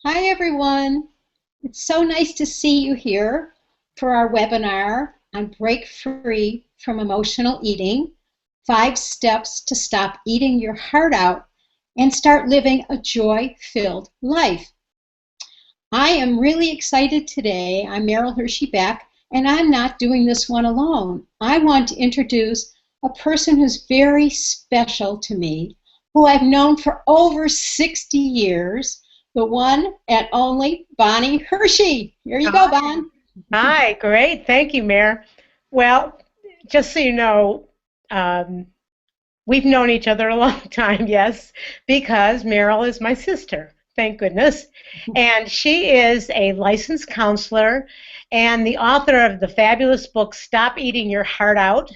Hi, everyone. It's so nice to see you here for our webinar on Break Free from Emotional Eating, 5 steps to stop eating your heart out and start living a joy-filled life. I am really excited today. I'm Meryl Hershey Beck, and I'm not doing this one alone. I want to introduce a person who's very special to me, who I've known for over 60 years, the one and only Bonnie Hershey. Here you go, Hi. Bon. Hi, great. Thank you, Mayor. Well, just so you know, um, we've known each other a long time, yes, because Meryl is my sister, thank goodness. And she is a licensed counselor and the author of the fabulous book, Stop Eating Your Heart Out.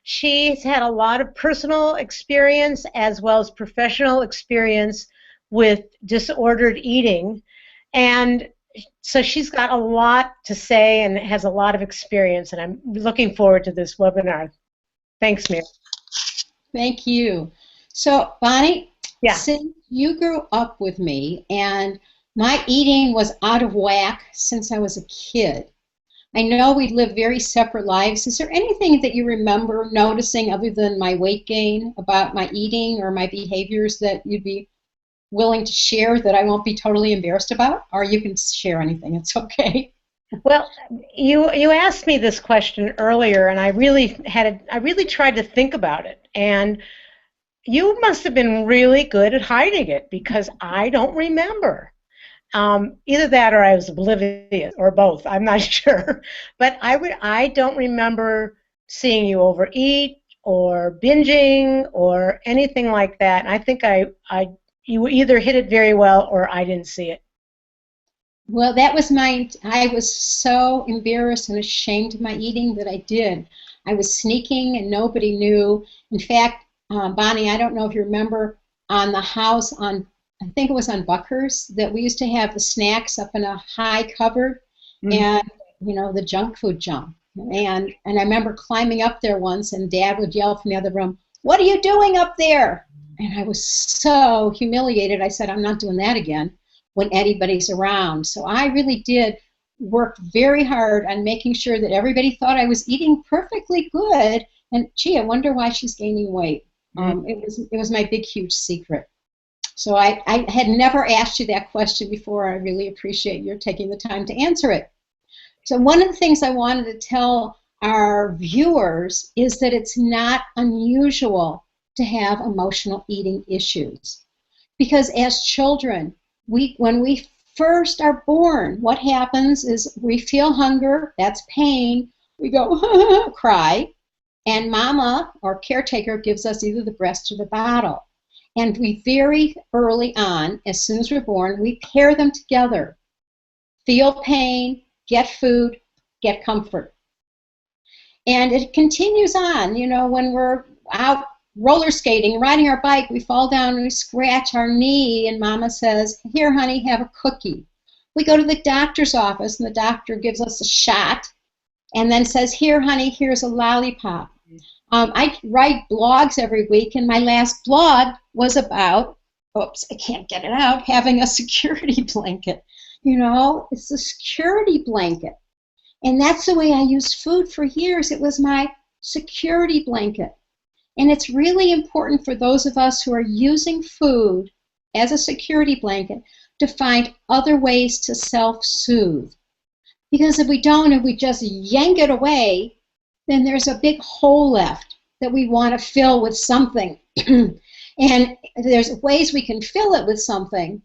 She's had a lot of personal experience as well as professional experience with disordered eating. And so she's got a lot to say and has a lot of experience, and I'm looking forward to this webinar. Thanks, Mary. Thank you. So, Bonnie, Yeah. since you grew up with me and my eating was out of whack since I was a kid, I know we live very separate lives. Is there anything that you remember noticing other than my weight gain about my eating or my behaviors that you'd be willing to share that I won't be totally embarrassed about? Or you can share anything, it's okay. Well, you asked me this question earlier, and I really tried to think about it. And you must have been really good at hiding it because I don't remember. Either that or I was oblivious or both. I'm not sure. But I don't remember seeing you overeat or binging or anything like that. I think you either hit it very well or I didn't see it. Well, I was so embarrassed and ashamed of my eating that I did. I was sneaking and nobody knew. In fact, Bonnie, I don't know if you remember on the house I think it was on Buckhurst, that we used to have the snacks up in a high cupboard Mm. and, the junk food junk. And I remember climbing up there once and Dad would yell from the other room, "What are you doing up there?" And I was so humiliated. I said, "I'm not doing that again when anybody's around." So I really did work very hard on making sure that everybody thought I was eating perfectly good. And gee, I wonder why she's gaining weight. Mm. It was my big, huge secret. So I had never asked you that question before. I really appreciate your taking the time to answer it. So one of the things I wanted to tell our viewers is that it's not unusual to have emotional eating issues. Because as children, when we first are born, what happens is we feel hunger, that's pain, we go cry, and mama or caretaker gives us either the breast or the bottle. And we very early on, as soon as we're born, we pair them together. Feel pain, get food, get comfort. And it continues on, when we're out roller skating, riding our bike, we fall down and we scratch our knee, and mama says, "Here, honey, have a cookie." We go to the doctor's office, and the doctor gives us a shot and then says, "Here, honey, here's a lollipop." I write blogs every week, and my last blog was about, oops, I can't get it out, having a security blanket. It's a security blanket. And that's the way I used food for years. It was my security blanket. And it's really important for those of us who are using food as a security blanket to find other ways to self-soothe. Because if we don't, if we just yank it away, then there's a big hole left that we want to fill with something. And there's ways we can fill it with something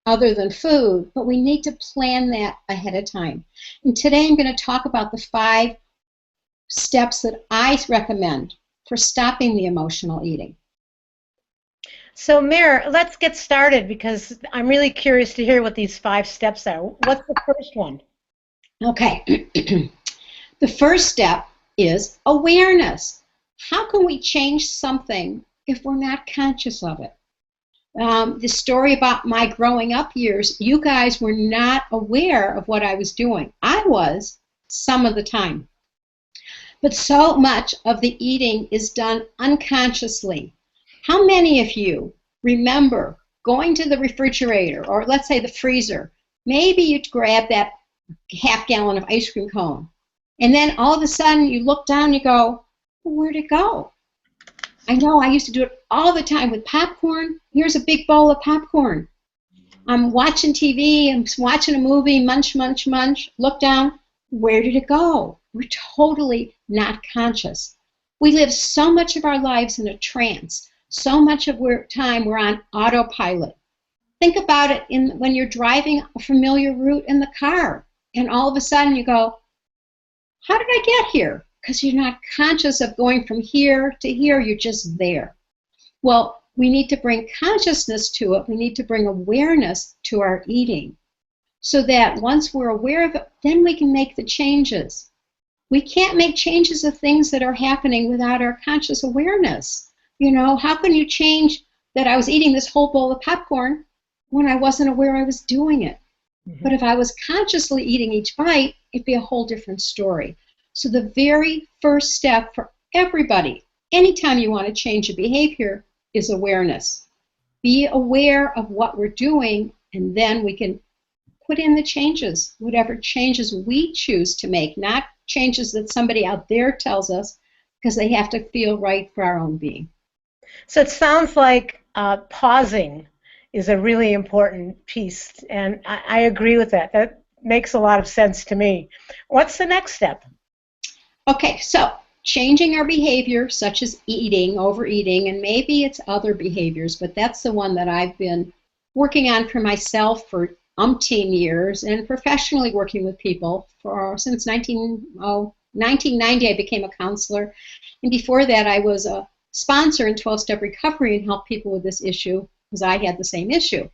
other than food, but we need to plan that ahead of time. And today I'm going to talk about the 5 steps that I recommend for stopping the emotional eating. So, Mayor, let's get started because I'm really curious to hear what these 5 steps are. What's the first one? Okay. The first step is awareness. How can we change something if we're not conscious of it? The story about my growing up years, you guys were not aware of what I was doing. I was some of the time. But so much of the eating is done unconsciously. How many of you remember going to the refrigerator, or let's say the freezer. Maybe you grab that half gallon of ice cream cone, and then all of a sudden you look down, you go, well, where'd it go? I know I used to do it all the time with popcorn. Here's a big bowl of popcorn. I'm watching TV, I'm watching a movie, munch, munch, munch, look down, where did it go? We're totally not conscious. We live so much of our lives in a trance. So much of time we're on autopilot. Think about it when you're driving a familiar route in the car, and all of a sudden you go, how did I get here? Because you're not conscious of going from here to here, you're just there. Well, we need to bring consciousness to it. We need to bring awareness to our eating so that once we're aware of it, then we can make the changes. We can't make changes of things that are happening without our conscious awareness. You know, how can you change that I was eating this whole bowl of popcorn when I wasn't aware I was doing it? Mm-hmm. But if I was consciously eating each bite, it'd be a whole different story. So the very first step for everybody, anytime you want to change a behavior, is awareness. Be aware of what we're doing, and then we can put in the changes, whatever changes we choose to make, not changes that somebody out there tells us, because they have to feel right for our own being. So it sounds like pausing is a really important piece, and I agree with that. That makes a lot of sense to me. What's the next step? Okay, so changing our behavior, such as eating, overeating, and maybe it's other behaviors, but that's the one that I've been working on for myself for umpteen years, and professionally working with people since 1990. I became a counselor, and before that I was a sponsor in 12-step recovery and helped people with this issue because I had the same issue.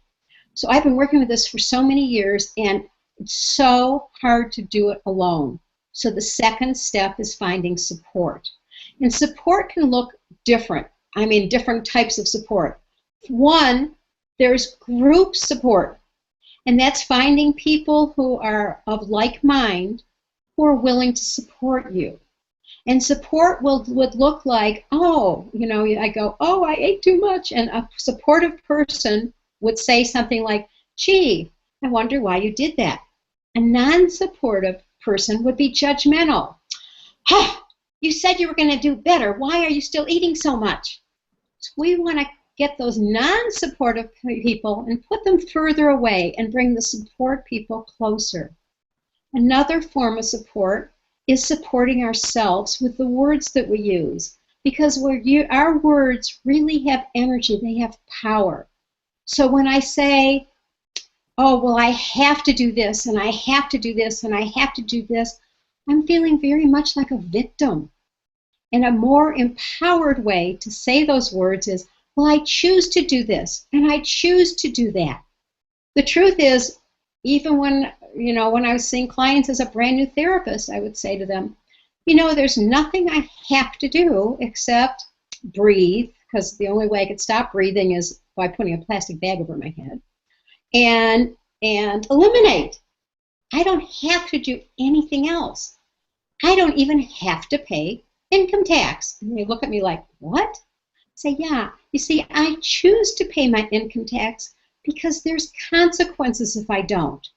So I've been working with this for so many years, and it's so hard to do it alone. So the second step is finding support. And support can look different. I mean, different types of support. One, there's group support. And that's finding people who are of like mind who are willing to support you. And support would look like, oh, you know, I go, oh, I ate too much. And a supportive person would say something like, gee, I wonder why you did that. A non-supportive person would be judgmental. Oh, you said you were going to do better. Why are you still eating so much? So we want to get those non-supportive people and put them further away and bring the support people closer. Another form of support is supporting ourselves with the words that we use, because our words really have energy, they have power. So when I say, oh, well, I have to do this, and I have to do this, and I have to do this, I'm feeling very much like a victim. And a more empowered way to say those words is, well, I choose to do this, and I choose to do that. The truth is, even when I was seeing clients as a brand new therapist, I would say to them, there's nothing I have to do except breathe, because the only way I could stop breathing is by putting a plastic bag over my head, and eliminate. I don't have to do anything else. I don't even have to pay income tax. And they look at me like, what? I say, yeah, you see, I choose to pay my income tax because there's consequences if I don't.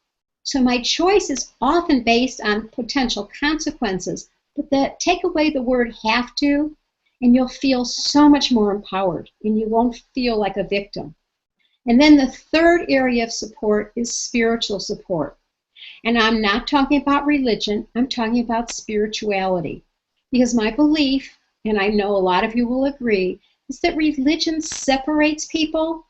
So my choice is often based on potential consequences, but take away the word have to, and you'll feel so much more empowered, and you won't feel like a victim. And then the third area of support is spiritual support. And I'm not talking about religion, I'm talking about spirituality. Because my belief, and I know a lot of you will agree, is that religion separates people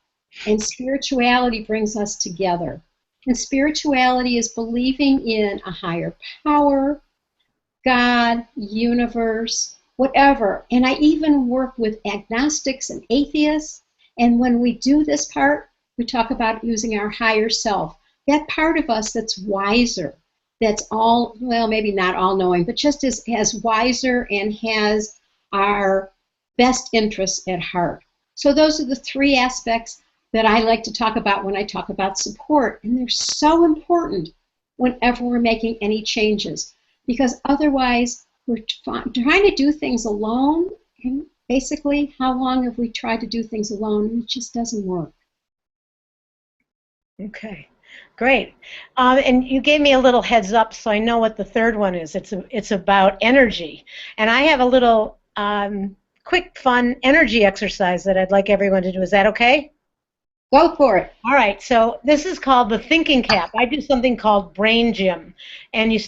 and spirituality brings us together. And spirituality is believing in a higher power, God, universe, whatever. And I even work with agnostics and atheists. And when we do this part, we talk about using our higher self. That part of us that's wiser, that's all, well, maybe not all-knowing, but just as wiser and has our best interests at heart. So those are the three aspects that I like to talk about when I talk about support. And they're so important whenever we're making any changes, because otherwise we're trying to do things alone. And basically, how long have we tried to do things alone? And it just doesn't work. Okay, great. And you gave me a little heads up, so I know what the third one is. It's about energy, and I have a little quick, fun energy exercise that I'd like everyone to do. Is that okay? Go for it. All right. So this is called the thinking cap. I do something called brain gym, and you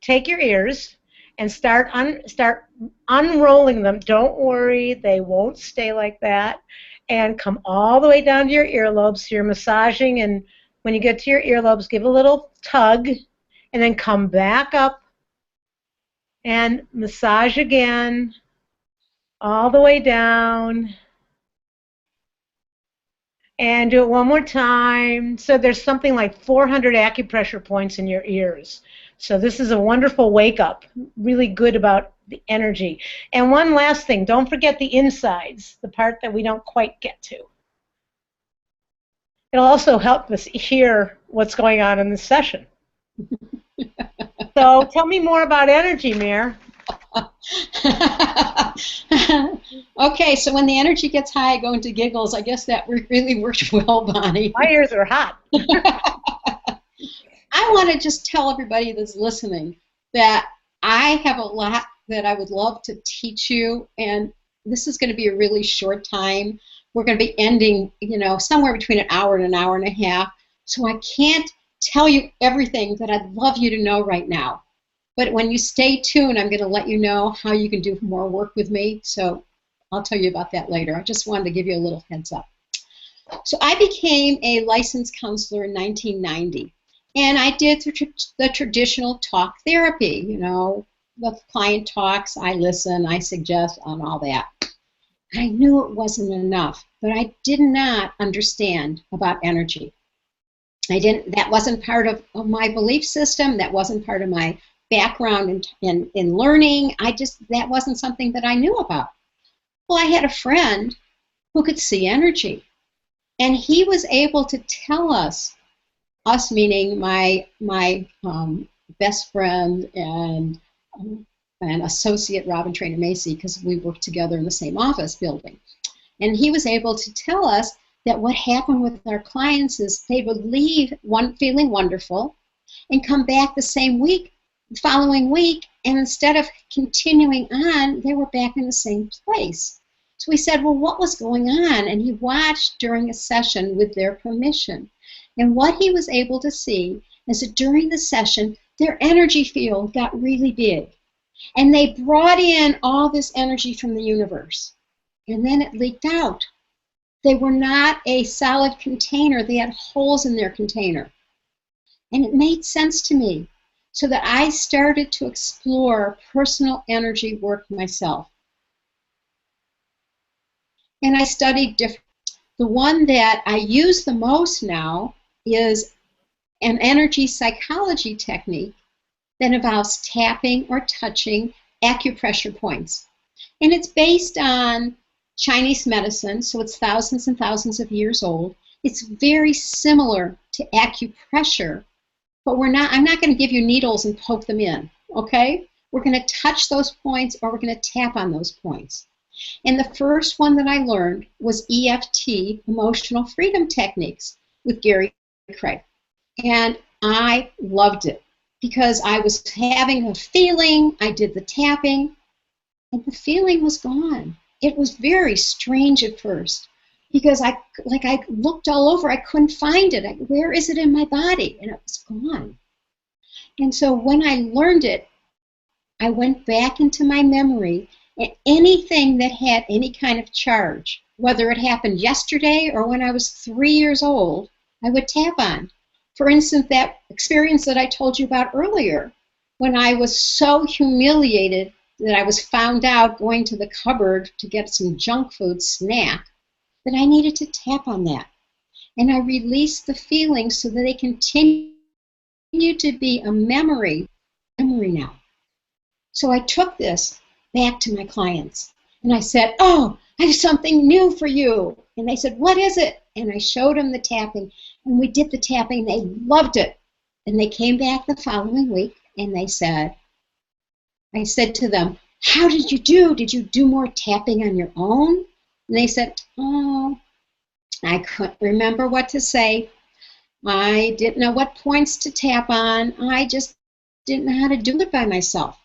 take your ears and start unrolling them. Don't worry, they won't stay like that, and come all the way down to your earlobes. So you're massaging, and when you get to your earlobes, give a little tug, and then come back up and massage again, all the way down. And do it one more time. So there's something like 400 acupressure points in your ears. So this is a wonderful wake up, really good about the energy. And one last thing, don't forget the insides, the part that we don't quite get to. It'll also help us hear what's going on in the session. So tell me more about energy, Mir. Okay, so when the energy gets high, I go into giggles. I guess that really worked well, Bonnie. My ears are hot. I want to just tell everybody that's listening that I have a lot that I would love to teach you, and this is going to be a really short time. We're going to be ending, somewhere between an hour and a half. So I can't tell you everything that I'd love you to know right now. But when you stay tuned, I'm going to let you know how you can do more work with me. So I'll tell you about that later. I just wanted to give you a little heads up. So I became a licensed counselor in 1990. And I did the traditional talk therapy, the client talks, I listen, I suggest, and all that. I knew it wasn't enough, but I did not understand about energy. That wasn't part of my belief system. That wasn't part of my background in learning. That wasn't something that I knew about. Well, I had a friend who could see energy, and he was able to tell us meaning my best friend and associate Robin Trainer Macy, because we worked together in the same office building. And he was able to tell us that what happened with our clients is they would leave feeling wonderful and come back the following week, and instead of continuing on, they were back in the same place. So we said, well, what was going on? And he watched during a session with their permission. And what he was able to see is that during the session, their energy field got really big. And they brought in all this energy from the universe. And then it leaked out. They were not a solid container. They had holes in their container. And it made sense to me. So that I started to explore personal energy work myself. And I studied different. The one that I use the most now is an energy psychology technique that involves tapping or touching acupressure points. And it's based on Chinese medicine, so it's thousands and thousands of years old. It's very similar to acupressure, but I'm not going to give you needles and poke them in, okay? We're going to touch those points, or we're going to tap on those points. And the first one that I learned was EFT, Emotional Freedom Techniques, with Gary Craig. And I loved it because I was having a feeling, I did the tapping, and the feeling was gone. It was very strange at first because I looked all over, I couldn't find it. Where is it in my body? And it was gone. And so when I learned it, I went back into my memory, and anything that had any kind of charge, whether it happened yesterday or when I was 3 years old, I would tap on. For instance, that experience that I told you about earlier, when I was so humiliated that I was found out going to the cupboard to get some junk food snack, that I needed to tap on that. And I released the feelings so that they continue to be a memory now. So I took this back to my clients, and I said, oh, I have something new for you. And they said, what is it? And I showed them the tapping, and we did the tapping. They loved it. And they came back the following week, and I said to them, how did you do? Did you do more tapping on your own? And they said, oh, I couldn't remember what to say. I didn't know what points to tap on. I just didn't know how to do it by myself.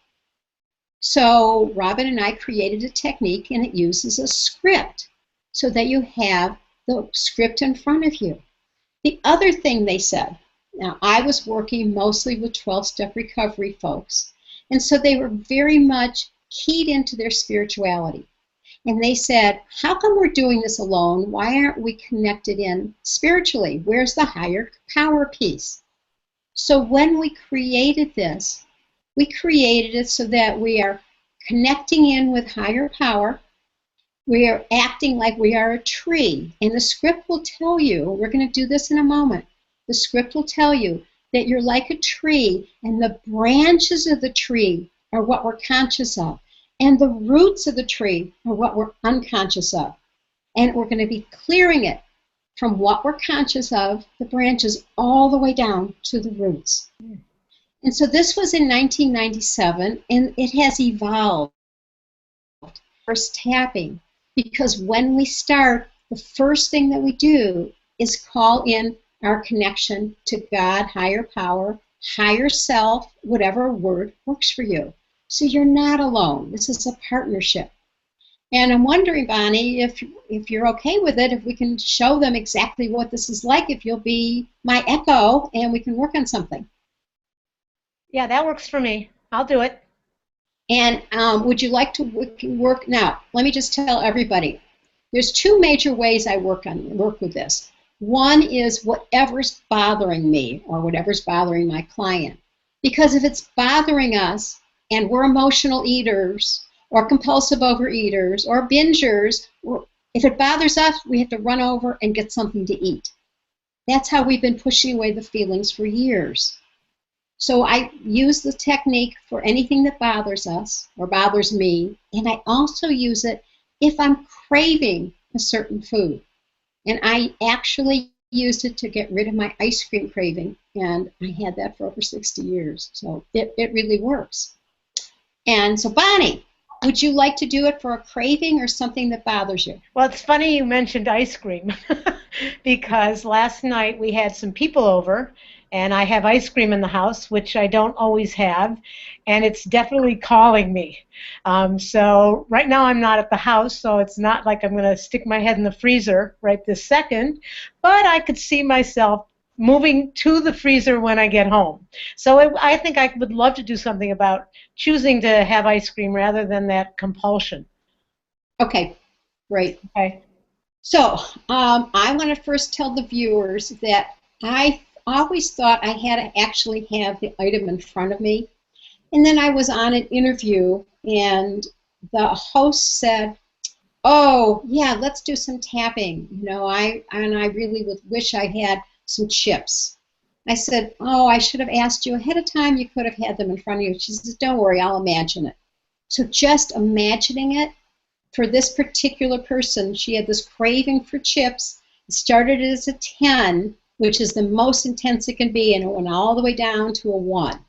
So Robin and I created a technique, and it uses a script so that you have the script in front of you. The other thing they said, now I was working mostly with 12-step recovery folks, and so they were very much keyed into their spirituality. And they said, how come we're doing this alone? Why aren't we connected in spiritually? Where's the higher power piece? So when we created this, we created it so that we are connecting in with higher power. We are acting like we are a tree. And the script will tell you, we're going to do this in a moment. The script will tell you that you're like a tree, and the branches of the tree are what we're conscious of. And the roots of the tree are what we're unconscious of. And we're going to be clearing it from what we're conscious of, the branches, all the way down to the roots. And so this was in 1997, and it has evolved. First tapping, because when we start, the first thing that we do is call in our connection to God, higher power, higher self, whatever word works for you. So you're not alone. This is a partnership. And I'm wondering, Bonnie, if you're okay with it, if we can show them exactly what this is like, if you'll be my echo and we can work on something. Yeah, that works for me. I'll do it. And would you like to work? Now, let me just tell everybody, there's two major ways I work with this. One is whatever's bothering me or whatever's bothering my client. Because if it's bothering us and we're emotional eaters or compulsive overeaters or bingers, if it bothers us, we have to run over and get something to eat. That's how we've been pushing away the feelings for years. So I use the technique for anything that bothers us or bothers me, and I also use it if I'm craving a certain food. And I actually used it to get rid of my ice cream craving, and I had that for over 60 years. So it really works. And so, Bonnie, would you like to do it for a craving or something that bothers you? Well, it's funny you mentioned ice cream because last night we had some people over, and I have ice cream in the house, which I don't always have, and it's definitely calling me. So right now I'm not at the house, so it's not like I'm going to stick my head in the freezer right this second, but I could see myself moving to the freezer when I get home. So I think I would love to do something about choosing to have ice cream rather than that compulsion. Okay, great. Okay. So I want to first tell the viewers that I always thought I had to actually have the item in front of me. And then I was on an interview, and the host said, oh, yeah, let's do some tapping. You know, I really would wish I had some chips. I said, oh, I should have asked you ahead of time. You could have had them in front of you. She says, don't worry, I'll imagine it. So just imagining it, for this particular person, she had this craving for chips. It started as a 10, which is the most intense it can be, and it went all the way down to a 1.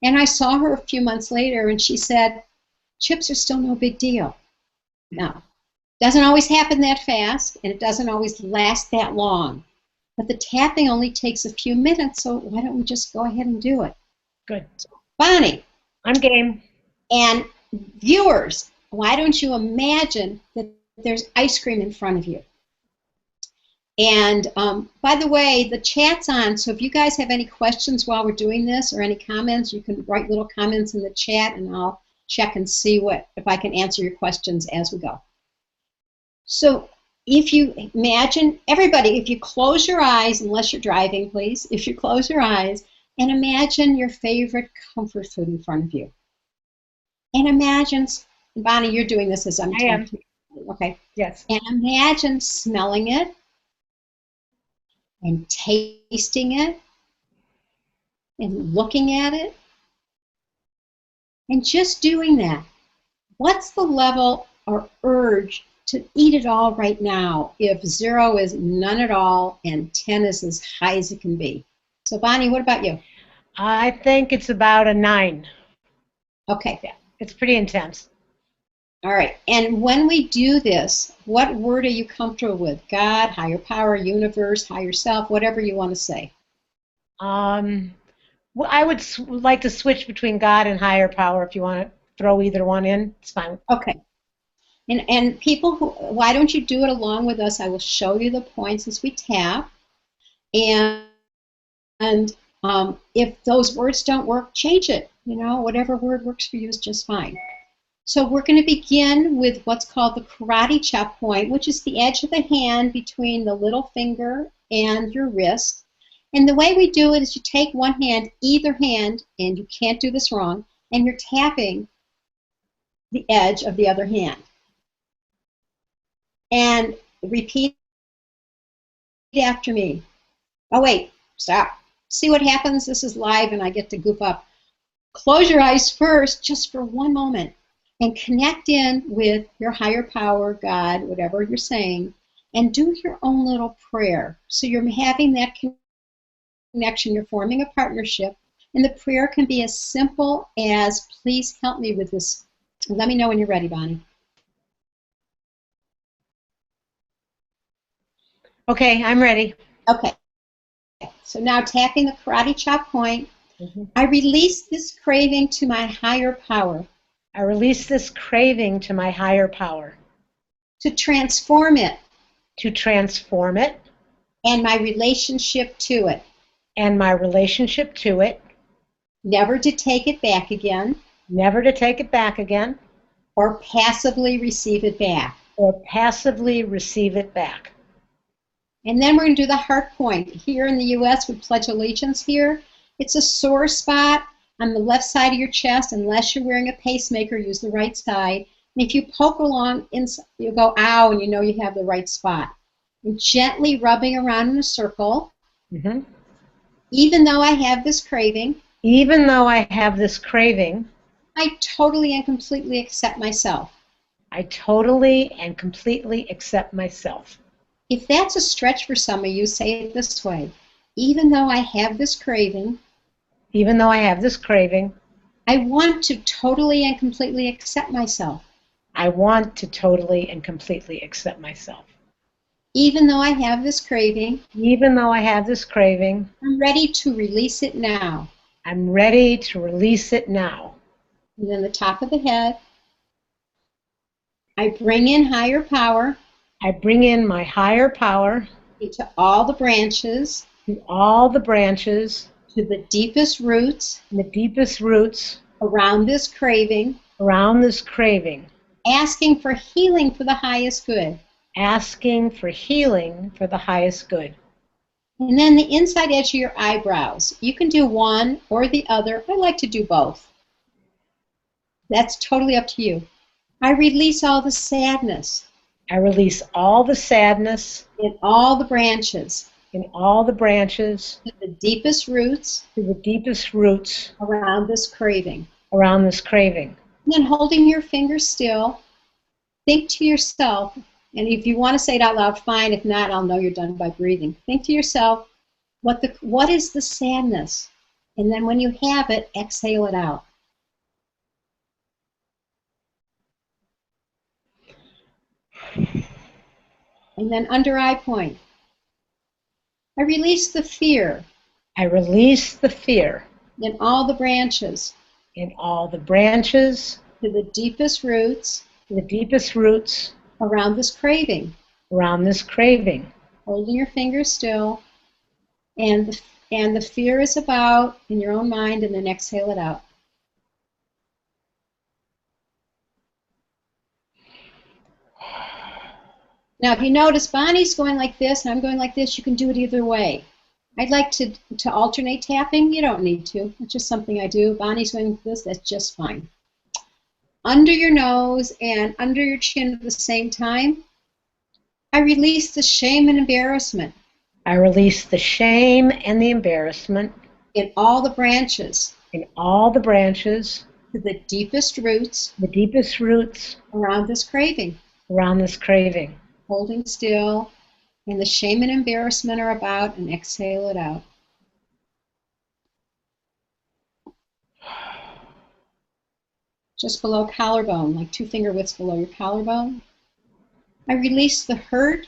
And I saw her a few months later, and she said, chips are still no big deal. Now, it doesn't always happen that fast, and it doesn't always last that long. But the tapping only takes a few minutes, so why don't we just go ahead and do it? Good. Bonnie. I'm game. And viewers, why don't you imagine that there's ice cream in front of you? And by the way, the chat's on, so if you guys have any questions while we're doing this or any comments, you can write little comments in the chat, and I'll check and see if I can answer your questions as we go. So if you imagine, everybody, if you close your eyes, unless you're driving, please, if you close your eyes and imagine your favorite comfort food in front of you. And imagine, Bonnie, you're doing this as I'm I am. Okay. Yes. And imagine smelling it and tasting it and looking at it and just doing that. What's the level or urge to eat it all right now if 0 is none at all and 10 is as high as it can be? So, Bonnie, what about you? I think it's about a 9. Okay. Yeah, it's pretty intense. All right. And when we do this, what word are you comfortable with? God, higher power, universe, higher self, whatever you want to say. Um, well, I would like to switch between God and higher power. If you want to throw either one in, it's fine. Okay. And people who, why don't you do it along with us? I will show you the points as we tap. And if those words don't work, change it. You know, whatever word works for you is just fine. So we're going to begin with what's called the karate chop point, which is the edge of the hand between the little finger and your wrist. And the way we do it is you take one hand, either hand, and you can't do this wrong, and you're tapping the edge of the other hand. And repeat after me. Oh, wait, stop. See what happens? This is live and I get to goof up. Close your eyes first, just for one moment, and connect in with your higher power, God, whatever you're saying, and do your own little prayer. So you're having that connection, you're forming a partnership, and the prayer can be as simple as, please help me with this. Let me know when you're ready, Bonnie. Okay, I'm ready. Okay. So now tapping the karate chop point, I release this craving to my higher power. I release this craving to my higher power. To transform it. To transform it. And my relationship to it. And my relationship to it. Never to take it back again. Never to take it back again. Or passively receive it back. Or passively receive it back. And then we're going to do the heart point. Here in the U.S., we pledge allegiance here. It's a sore spot on the left side of your chest. Unless you're wearing a pacemaker, use the right side. And if you poke along, you go, ow, and you know you have the right spot. And gently rubbing around in a circle. Even though I have this craving. Even though I have this craving. I totally and completely accept myself. I totally and completely accept myself. If that's a stretch for some of you, say it this way. Even though I have this craving. Even though I have this craving. I want to totally and completely accept myself. I want to totally and completely accept myself. Even though I have this craving. Even though I have this craving. I'm ready to release it now. I'm ready to release it now. And then the top of the head. I bring in higher power. I bring in my higher power. Into all the branches. To all the branches. To the deepest roots. The deepest roots. Around this craving. Around this craving. Asking for healing for the highest good. Asking for healing for the highest good. And then the inside edge of your eyebrows. You can do one or the other. I like to do both. That's totally up to you. I release all the sadness. I release all the sadness. In all the branches. In all the branches. To the deepest roots. To the deepest roots. Around this craving. Around this craving. And then holding your fingers still, think to yourself, and if you want to say it out loud, fine. If not, I'll know you're done by breathing. Think to yourself, what is the sadness? And then when you have it, exhale it out. And then under eye point. I release the fear. I release the fear. In all the branches. In all the branches. To the deepest roots. To the deepest roots. Around this craving. Around this craving. Holding your fingers still. And the fear is about in your own mind, and then exhale it out. Now, if you notice, Bonnie's going like this, and I'm going like this, you can do it either way. I'd like to alternate tapping. You don't need to. It's just something I do. Bonnie's going like this. That's just fine. Under your nose and under your chin at the same time, I release the shame and embarrassment. I release the shame and the embarrassment. In all the branches. In all the branches. To the deepest roots. The deepest roots. Around this craving. Around this craving. Holding still, and the shame and embarrassment are about, and exhale it out. just below collarbone, like 2 finger widths below your collarbone. I release the hurt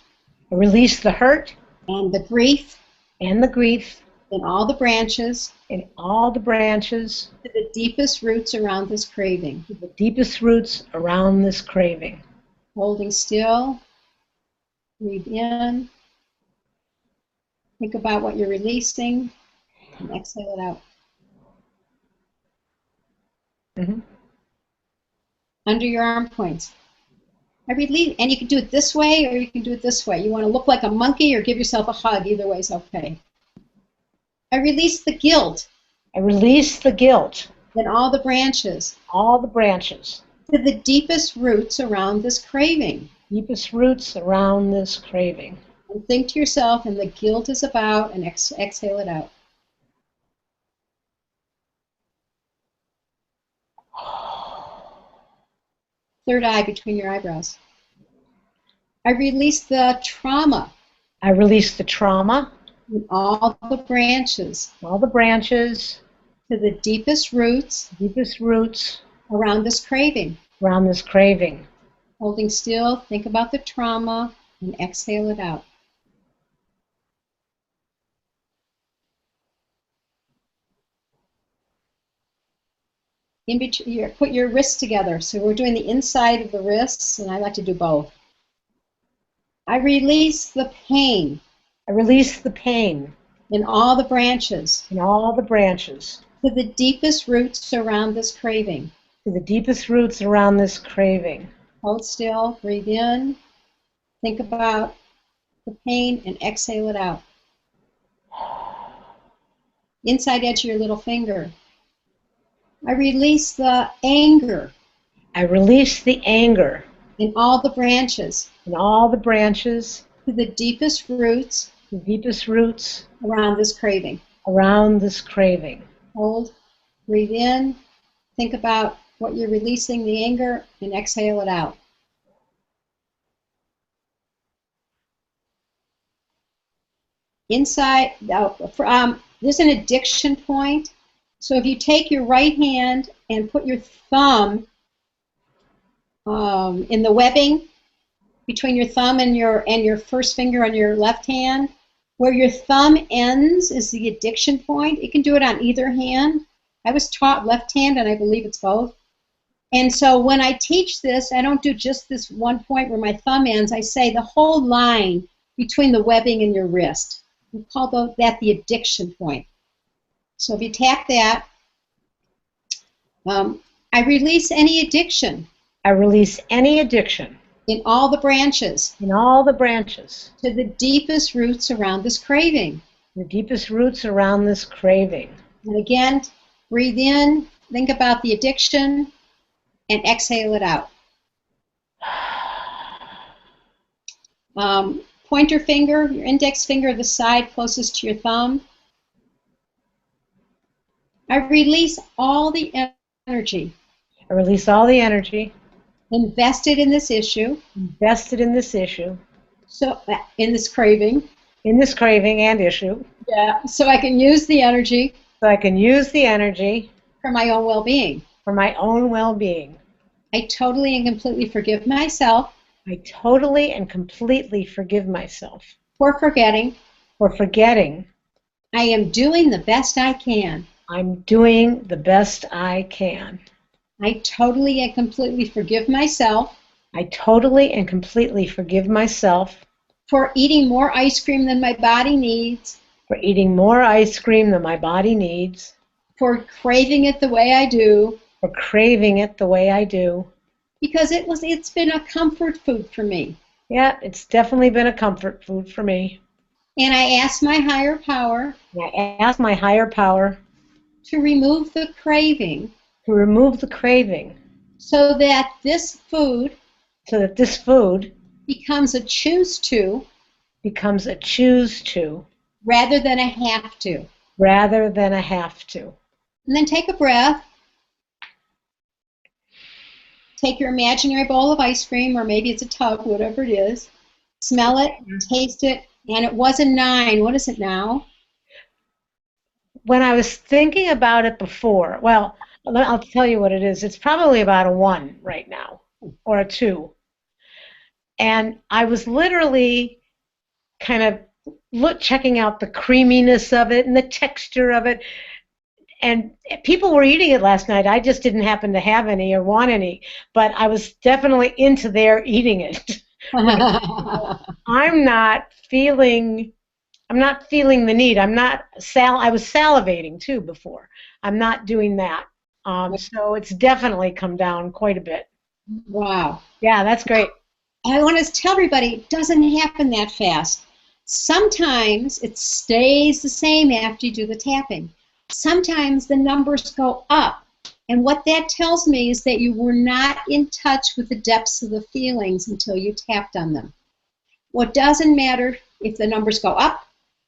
I release the hurt and the grief and the grief in all the branches in all the branches to the deepest roots around this craving. to the deepest roots around this craving. Holding still, breathe in, think about what you're releasing, and exhale it out. Mm-hmm. Under your arm points. I release, and you can do it this way or you can do it this way. You want to look like a monkey or give yourself a hug. Either way is okay. I release the guilt I release the guilt in all the branches to the deepest roots around this craving. deepest roots around this craving. And think to yourself, and the guilt is about, and exhale it out. Third eye between your eyebrows. I release the trauma I release the trauma in all the branches to the deepest roots roots around this craving. around this craving. Holding still, think about the trauma and exhale it out. In between, put your wrists together. So we're doing the inside of the wrists, and I like to do both. I release the pain I release the pain in all the branches in all the branches to the deepest roots around this craving. to the deepest roots around this craving. Hold still, breathe in, think about the pain, and exhale it out. Inside edge of your little finger. I release the anger I release the anger in all the branches in all the branches to the deepest roots the deepest roots around this craving. around this craving. Hold, breathe in, think about what you're releasing, the anger, and exhale it out. Inside, there's an addiction point. So if you take your right hand and put your thumb in the webbing between your thumb and your first finger on your left hand, where your thumb ends is the addiction point. You can do it on either hand. I was taught left hand, and I believe it's both. And so when I teach this, I don't do just this one point where my thumb ends. I say the whole line between the webbing and your wrist. We call that the addiction point. So if you tap that, I release any addiction I release any addiction in all the branches in all the branches to the deepest roots around this craving. the deepest roots around this craving. And again, breathe in, think about the addiction, and exhale it out. Pointer finger, your index finger, the side closest to your thumb. I release all the energy I release all the energy invested in this issue, so in this craving. And issue, Yeah, so I can use the energy so I can use the energy for my own well-being. for my own well-being. I totally and completely forgive myself I totally and completely forgive myself for forgetting. for forgetting. I am doing the best I can. I'm doing the best I can. I totally and completely forgive myself I totally and completely forgive myself for eating more ice cream than my body needs, for eating more ice cream than my body needs, for craving it the way I do, for craving it the way I do. because it's been a comfort food for me. Yeah, it's definitely been a comfort food for me. And I ask my higher power And I ask my higher power to remove the craving to remove the craving so that this food so that this food becomes a choose to becomes a choose to rather than a have to. rather than a have to. And then take a breath. Take your imaginary bowl of ice cream, or maybe it's a tub, whatever it is. Smell it, taste it, and it was a 9. What is it now? When I was thinking about it before, well, I'll tell you what it is. It's probably about a 1 right now, or a 2. And I was literally kind of checking out the creaminess of it and the texture of it. And people were eating it last night. I just didn't happen to have any or want any, but I was definitely into their eating it. I'm not feeling I'm not feeling the need. I was salivating too before. I'm not doing that. So it's definitely come down quite a bit. Wow. Yeah, that's great. I want to tell everybody it doesn't happen that fast. Sometimes it stays the same after you do the tapping. Sometimes the numbers go up. And what that tells me is that you were not in touch with the depths of the feelings until you tapped on them. What doesn't matter if the numbers go up,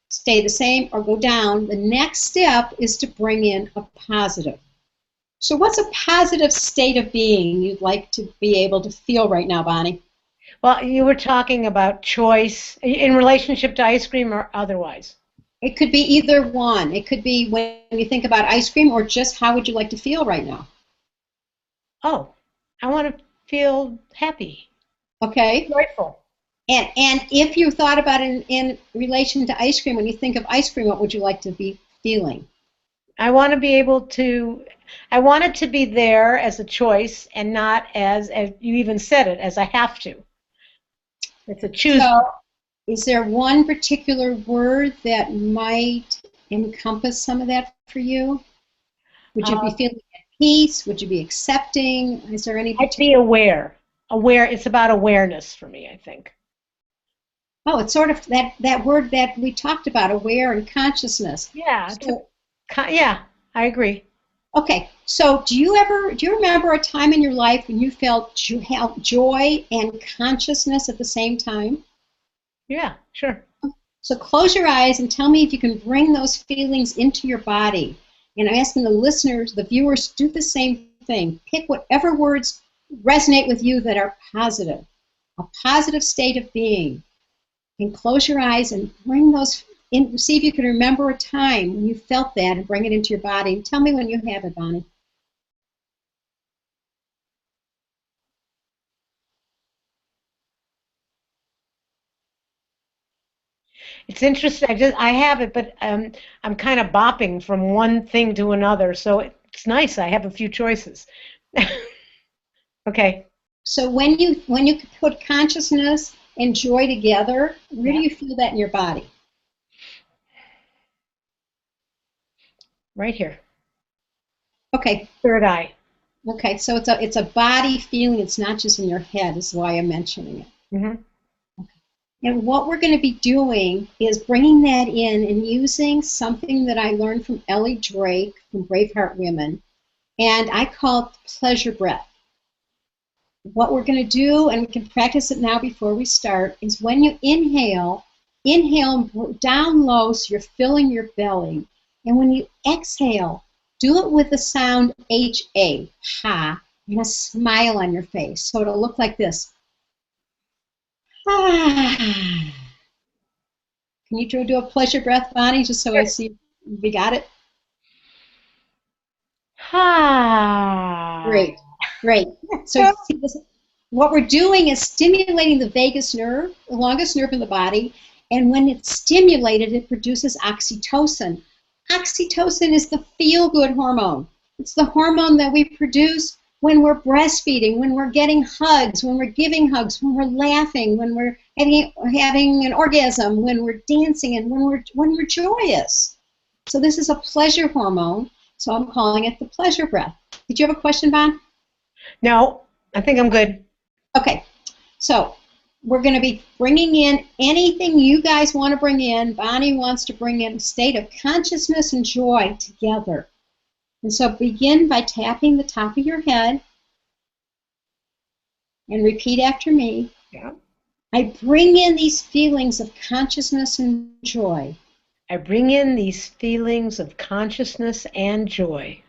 stay the same, or go down, the next step is to bring in a positive. So what's a positive state of being you'd like to be able to feel right now, Bonnie? Well, you were talking about choice in relationship to ice cream or otherwise. It could be either one. It could be when you think about ice cream, or just how would you like to feel right now? Oh, I want to feel happy, Okay. joyful. And if you thought about it in relation to ice cream, when you think of ice cream, what would you like to be feeling? I want to be able to, I want it to be there as a choice and not as you even said it, as I have to. It's a choose. So, is there one particular word that might encompass some of that for you? Would you be Um, feeling at peace? Would you be accepting? Is there any I'd particular? be aware. Aware. It's about awareness for me, I think. Oh, it's sort of that word that we talked about, aware and consciousness. Yeah. So, Yeah. I agree. okay. So, do you remember a time in your life when you felt joy and consciousness at the same time? Yeah. Sure. So close your eyes and tell me if you can bring those feelings into your body. And I'm asking the listeners, the viewers, do the same thing. Pick whatever words resonate with you that are positive, a positive state of being. And close your eyes and bring those in. See if you can remember a time when you felt that and bring it into your body. And tell me when you have it, Bonnie. It's interesting. I have it, but I'm kind of bopping from one thing to another, so it's nice. I have a few choices. Okay. So when you put consciousness and joy together, where do Yeah. you feel that in your body? Right here. Okay, Third eye. okay, so it's a body feeling. It's not just in your head. Is why I'm mentioning it. Hmm. And what we're going to be doing is bringing that in and using something that I learned from Ellie Drake from Braveheart Women, and I call it pleasure breath. What we're going to do, and we can practice it now before we start, is when you inhale down low so you're filling your belly. And when you exhale, do it with the sound H-A, ha, and a smile on your face. So it'll look like this. Ah. Can you do a pleasure breath, Bonnie, just so I see we got it? Ah. Great, great. So see this, what we're doing is stimulating the vagus nerve, the longest nerve in the body, and when it's stimulated, it produces oxytocin. Oxytocin is the feel-good hormone. It's the hormone that we produce when we're breastfeeding, when we're getting hugs, when we're giving hugs, when we're laughing, when we're having an orgasm, when we're dancing, and when we're joyous. So this is a pleasure hormone. So I'm calling it the pleasure breath. Did you have a question, Bon? No, I think I'm good. Okay, so we're going to be bringing in anything you guys want to bring in. Bonnie wants to bring in a state of consciousness and joy together. And so begin by tapping the top of your head and repeat after me. Yeah. I bring in these feelings of consciousness and joy I bring in these feelings of consciousness and joy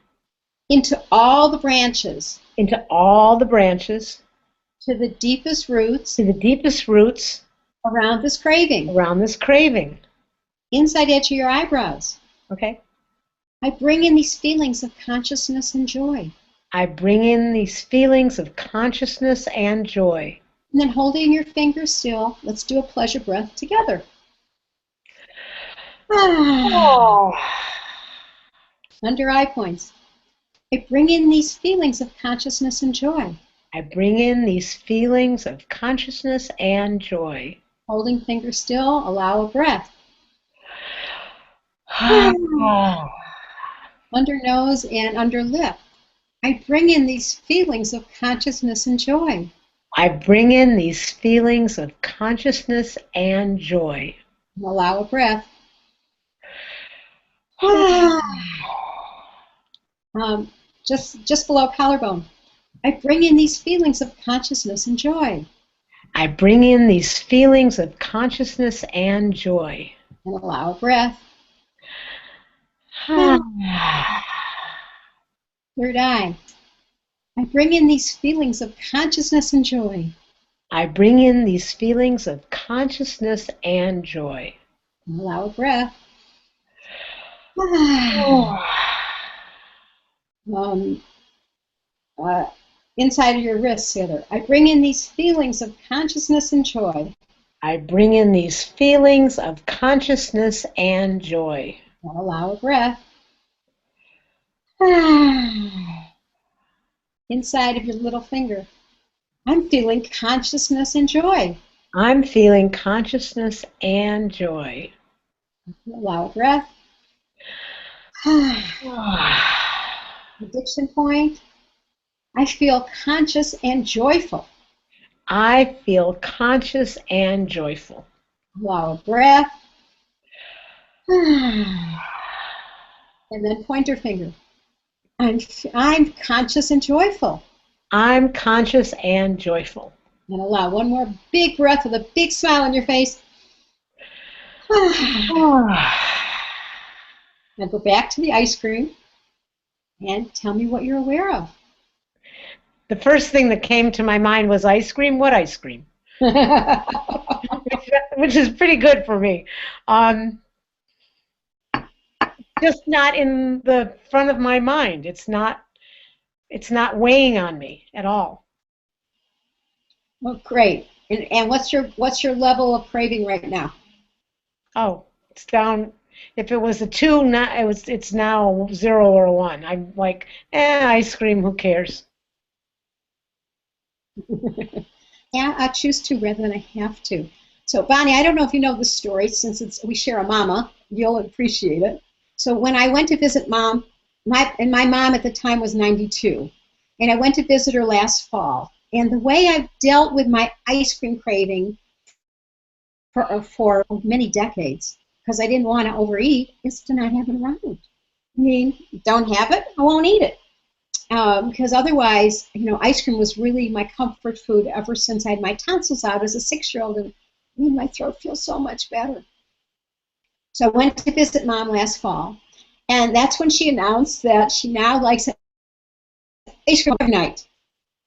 into all the branches, into all the branches, to the deepest roots to the deepest roots around this craving, around this craving. inside edge of your eyebrows, Okay? I bring in these feelings of consciousness and joy. I bring in these feelings of consciousness and joy. And then holding your fingers still, let's do a pleasure breath together. Oh. Under eye points. I bring in these feelings of consciousness and joy. I bring in these feelings of consciousness and joy. Holding fingers still, allow a breath. Under nose and under lip. I bring in these feelings of consciousness and joy. I bring in these feelings of consciousness and joy. Allow a breath. Just below collarbone. I bring in these feelings of consciousness and joy. I bring in these feelings of consciousness and joy. And allow a breath. Third eye. I bring in these feelings of consciousness and joy. I bring in these feelings of consciousness and joy. And allow a breath. Inside of your wrists, Heather. I bring in these feelings of consciousness and joy. I bring in these feelings of consciousness and joy. And allow a breath. Inside of your little finger. I'm feeling consciousness and joy. I'm feeling consciousness and joy. Allow a breath. Addiction point. I feel conscious and joyful. I feel conscious and joyful. Allow a breath. And then pointer finger. I'm conscious and joyful. I'm conscious and joyful. And allow one more big breath with a big smile on your face. Now go back to the ice cream and tell me what you're aware of. The first thing that came to my mind was ice cream. What ice cream? Which is pretty good for me. Just not in the front of my mind. It's not weighing on me at all. Well, great. And what's your level of craving right now? Oh, it's down. If it was a 2, it's now 0 or a 1. I'm like, ice cream. Who cares? Yeah, I choose to rather than I have to. So, Bonnie, I don't know if you know the story, since we share a mama. You'll appreciate it. So when I went to visit Mom, my mom at the time was 92, and I went to visit her last fall. And the way I've dealt with my ice cream craving for many decades, because I didn't want to overeat, is to not have it around. I mean, don't have it, I won't eat it. Because otherwise, ice cream was really my comfort food ever since I had my tonsils out as a 6-year-old, and my throat feels so much better. So I went to visit Mom last fall, and that's when she announced that she now likes ice cream every night.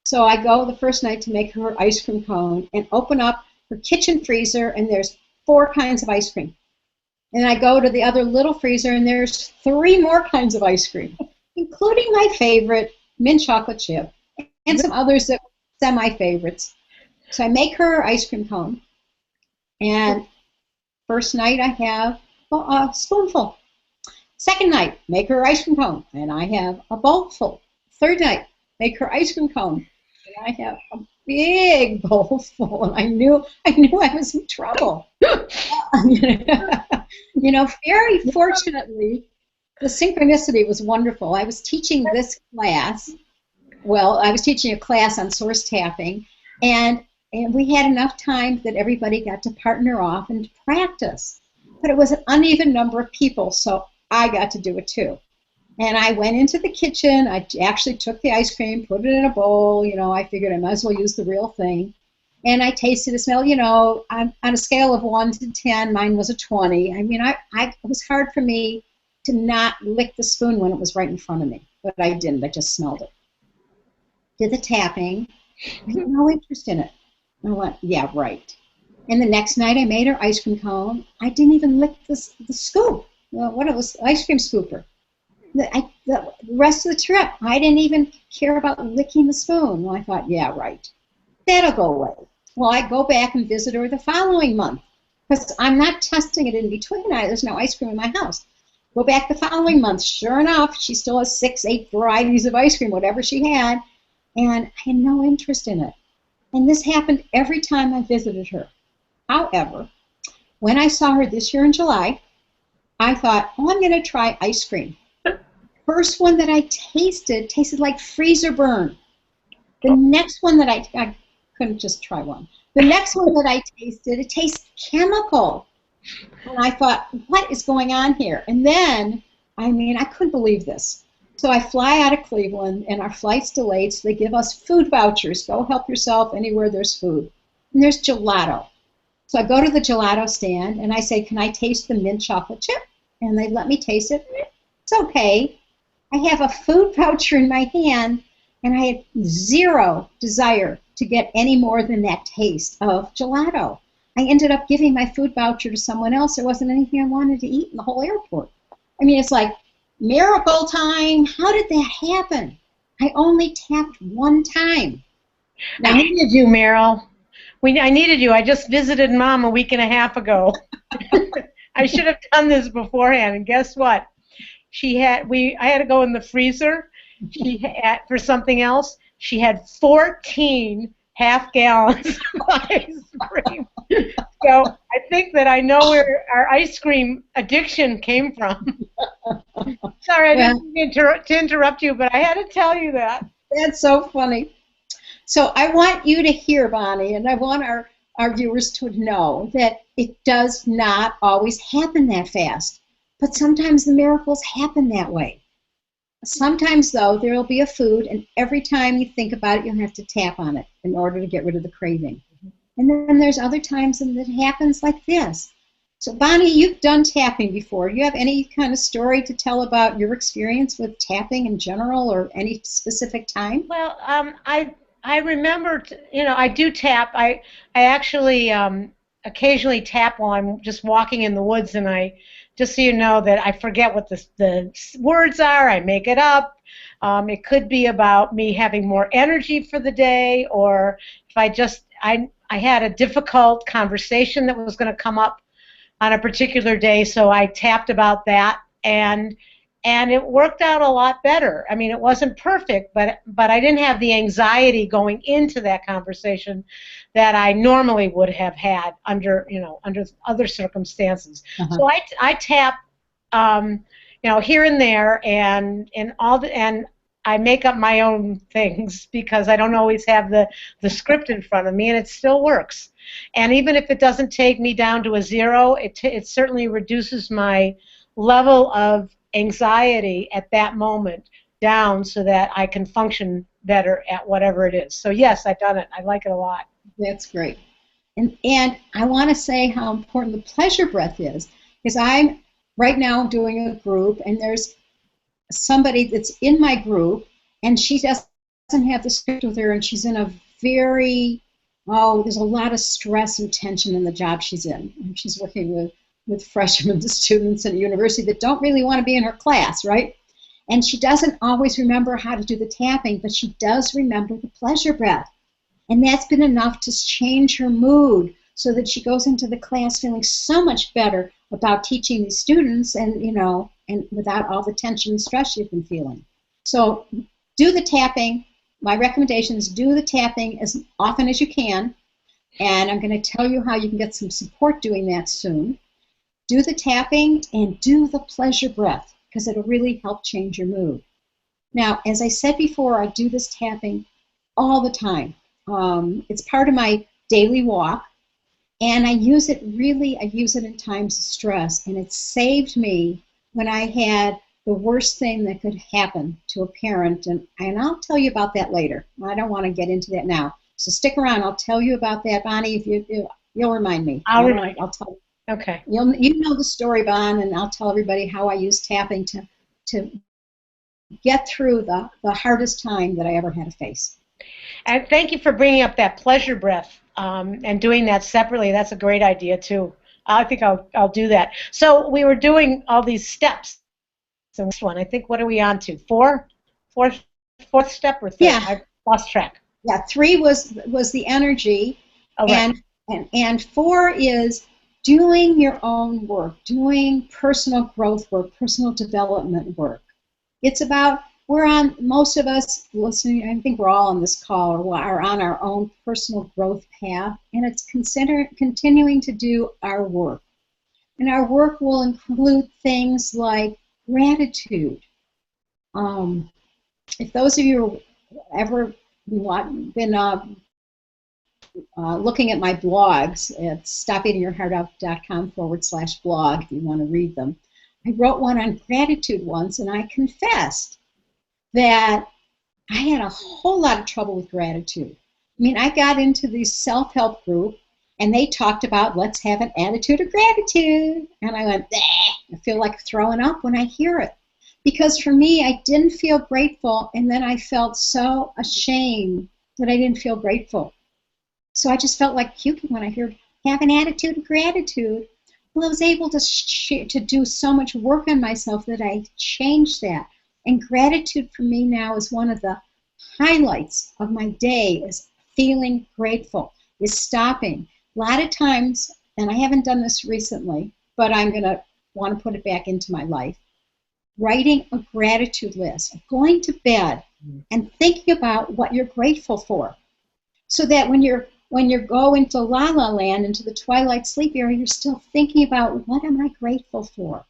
So I go the first night to make her ice cream cone and open up her kitchen freezer, and there's 4 kinds of ice cream. And I go to the other little freezer, and there's 3 more kinds of ice cream, including my favorite, mint chocolate chip, and some others that were semi-favorites. So I make her ice cream cone, and first night I have a spoonful. Second night, make her ice cream cone, and I have a bowlful. Third night, make her ice cream cone, and I have a big bowlful, and I knew I was in trouble. Very fortunately, the synchronicity was wonderful. I was teaching this class. Well, I was teaching a class on source tapping, and we had enough time that everybody got to partner off and practice. But it was an uneven number of people, so I got to do it too. And I went into the kitchen. I actually took the ice cream, put it in a bowl. I figured I might as well use the real thing. And I tasted the smell. On a scale of 1 to 10, mine was a 20. It was hard for me to not lick the spoon when it was right in front of me, but I didn't. I just smelled it. Did the tapping. I had no interest in it. I went, yeah, right. And the next night I made her ice cream cone. I didn't even lick the scoop. What it was, ice cream scooper. The rest of the trip, I didn't even care about licking the spoon. Well, I thought, yeah, right. That'll go away. Well, I go back and visit her the following month because I'm not testing it in between. There's no ice cream in my house. Go back the following month. Sure enough, she still has 6, 8 varieties of ice cream, whatever she had, and I had no interest in it. And this happened every time I visited her. However, when I saw her this year in July, I thought, oh, I'm going to try ice cream. First one that I tasted like freezer burn. The next one that I couldn't just try one. The next one that I tasted, it tastes chemical. And I thought, what is going on here? And then, I couldn't believe this. So I fly out of Cleveland, and our flight's delayed, so they give us food vouchers. Go help yourself anywhere there's food. And there's gelato. So I go to the gelato stand, and I say, can I taste the mint chocolate chip? And they let me taste it. It's okay. I have a food voucher in my hand, and I had zero desire to get any more than that taste of gelato. I ended up giving my food voucher to someone else. There wasn't anything I wanted to eat in the whole airport. It's like miracle time. How did that happen? I only tapped one time. Now, I needed you, Meryl. I needed you. I just visited Mom a week and a half ago. I should have done this beforehand. And guess what? I had to go in the freezer. For something else. She had 14 half gallons of ice cream. So I think that I know where our ice cream addiction came from. Sorry, I didn't mean to interrupt you, but I had to tell you that. That's so funny. So I want you to hear, Bonnie, and I want our viewers to know that it does not always happen that fast. But sometimes the miracles happen that way. Sometimes, though, there will be a food, and every time you think about it, you'll have to tap on it in order to get rid of the craving. And then there's other times that it happens like this. So, Bonnie, you've done tapping before. Do you have any kind of story to tell about your experience with tapping in general or any specific time? Well, I remember, I do tap. I actually occasionally tap while I'm just walking in the woods, and just so you know that I forget what the words are. I make it up. It could be about me having more energy for the day, or if I had a difficult conversation that was going to come up on a particular day, so I tapped about that, and it worked out a lot better. It wasn't perfect, but I didn't have the anxiety going into that conversation that I normally would have had under other circumstances. Uh-huh. So I tap, here and there, and I make up my own things because I don't always have the script in front of me, and it still works. And even if it doesn't take me down to a zero, it certainly reduces my level of anxiety at that moment down so that I can function better at whatever it is. So yes, I've done it. I like it a lot. That's great. And I want to say how important the pleasure breath is, because I'm right now doing a group, and there's somebody that's in my group, and she doesn't have the script with her, and she's in a there's a lot of stress and tension in the job she's in. And she's working with freshmen students in a university that don't really want to be in her class, right? And she doesn't always remember how to do the tapping, but she does remember the pleasure breath. And that's been enough to change her mood so that she goes into the class feeling so much better about teaching these students and without all the tension and stress she's been feeling. So do the tapping. My recommendation is do the tapping as often as you can. And I'm going to tell you how you can get some support doing that soon. Do the tapping and do the pleasure breath, because it'll really help change your mood. Now, as I said before, I do this tapping all the time. It's part of my daily walk, and I use it in times of stress, and it saved me when I had the worst thing that could happen to a parent, and I'll tell you about that later. I don't want to get into that now. So stick around. I'll tell you about that, Bonnie, if you'll remind me. I'll remind you. I'll tell you. Okay. You know the story, Bon, and I'll tell everybody how I use tapping to get through the hardest time that I ever had to face. And thank you for bringing up that pleasure breath and doing that separately. That's a great idea too. I think I'll do that. So we were doing all these steps So next one, I think, what are we on to? Fourth step or third? Yeah. I've lost track. Yeah, 3 was the energy, Oh, right. and 4 is doing your own work, doing personal growth work, personal development work. It's about, most of us listening, I think we're all on this call or are on our own personal growth path, and it's continuing to do our work. And our work will include things like gratitude. If those of you ever been looking at my blogs, it's stopeatingyourheartout.com/blog if you want to read them. I wrote one on gratitude once, and I confessed that I had a whole lot of trouble with gratitude. I mean, I got into this self-help group, and they talked about let's have an attitude of gratitude. And I went, I feel like throwing up when I hear it. Because for me, I didn't feel grateful, and then I felt so ashamed that I didn't feel grateful. So I just felt like puking when I heard have an attitude of gratitude. Well, I was able to do so much work on myself that I changed that. And gratitude for me now is one of the highlights of my day, is feeling grateful, is stopping. A lot of times, and I haven't done this recently, but I'm going to want to put it back into my life, writing a gratitude list, going to bed and thinking about what you're grateful for. So that when you go into la la land, into the twilight sleep area, you're still thinking about what am I grateful for.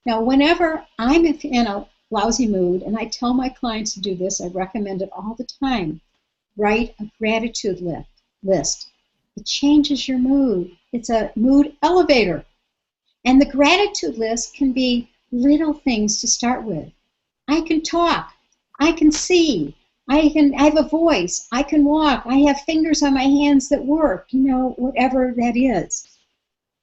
Now, whenever I'm in a lousy mood, and I tell my clients to do this, I recommend it all the time, write a gratitude list. It changes your mood. It's a mood elevator. And the gratitude list can be little things to start with. I can talk. I can see. I have a voice. I can walk. I have fingers on my hands that work, whatever that is.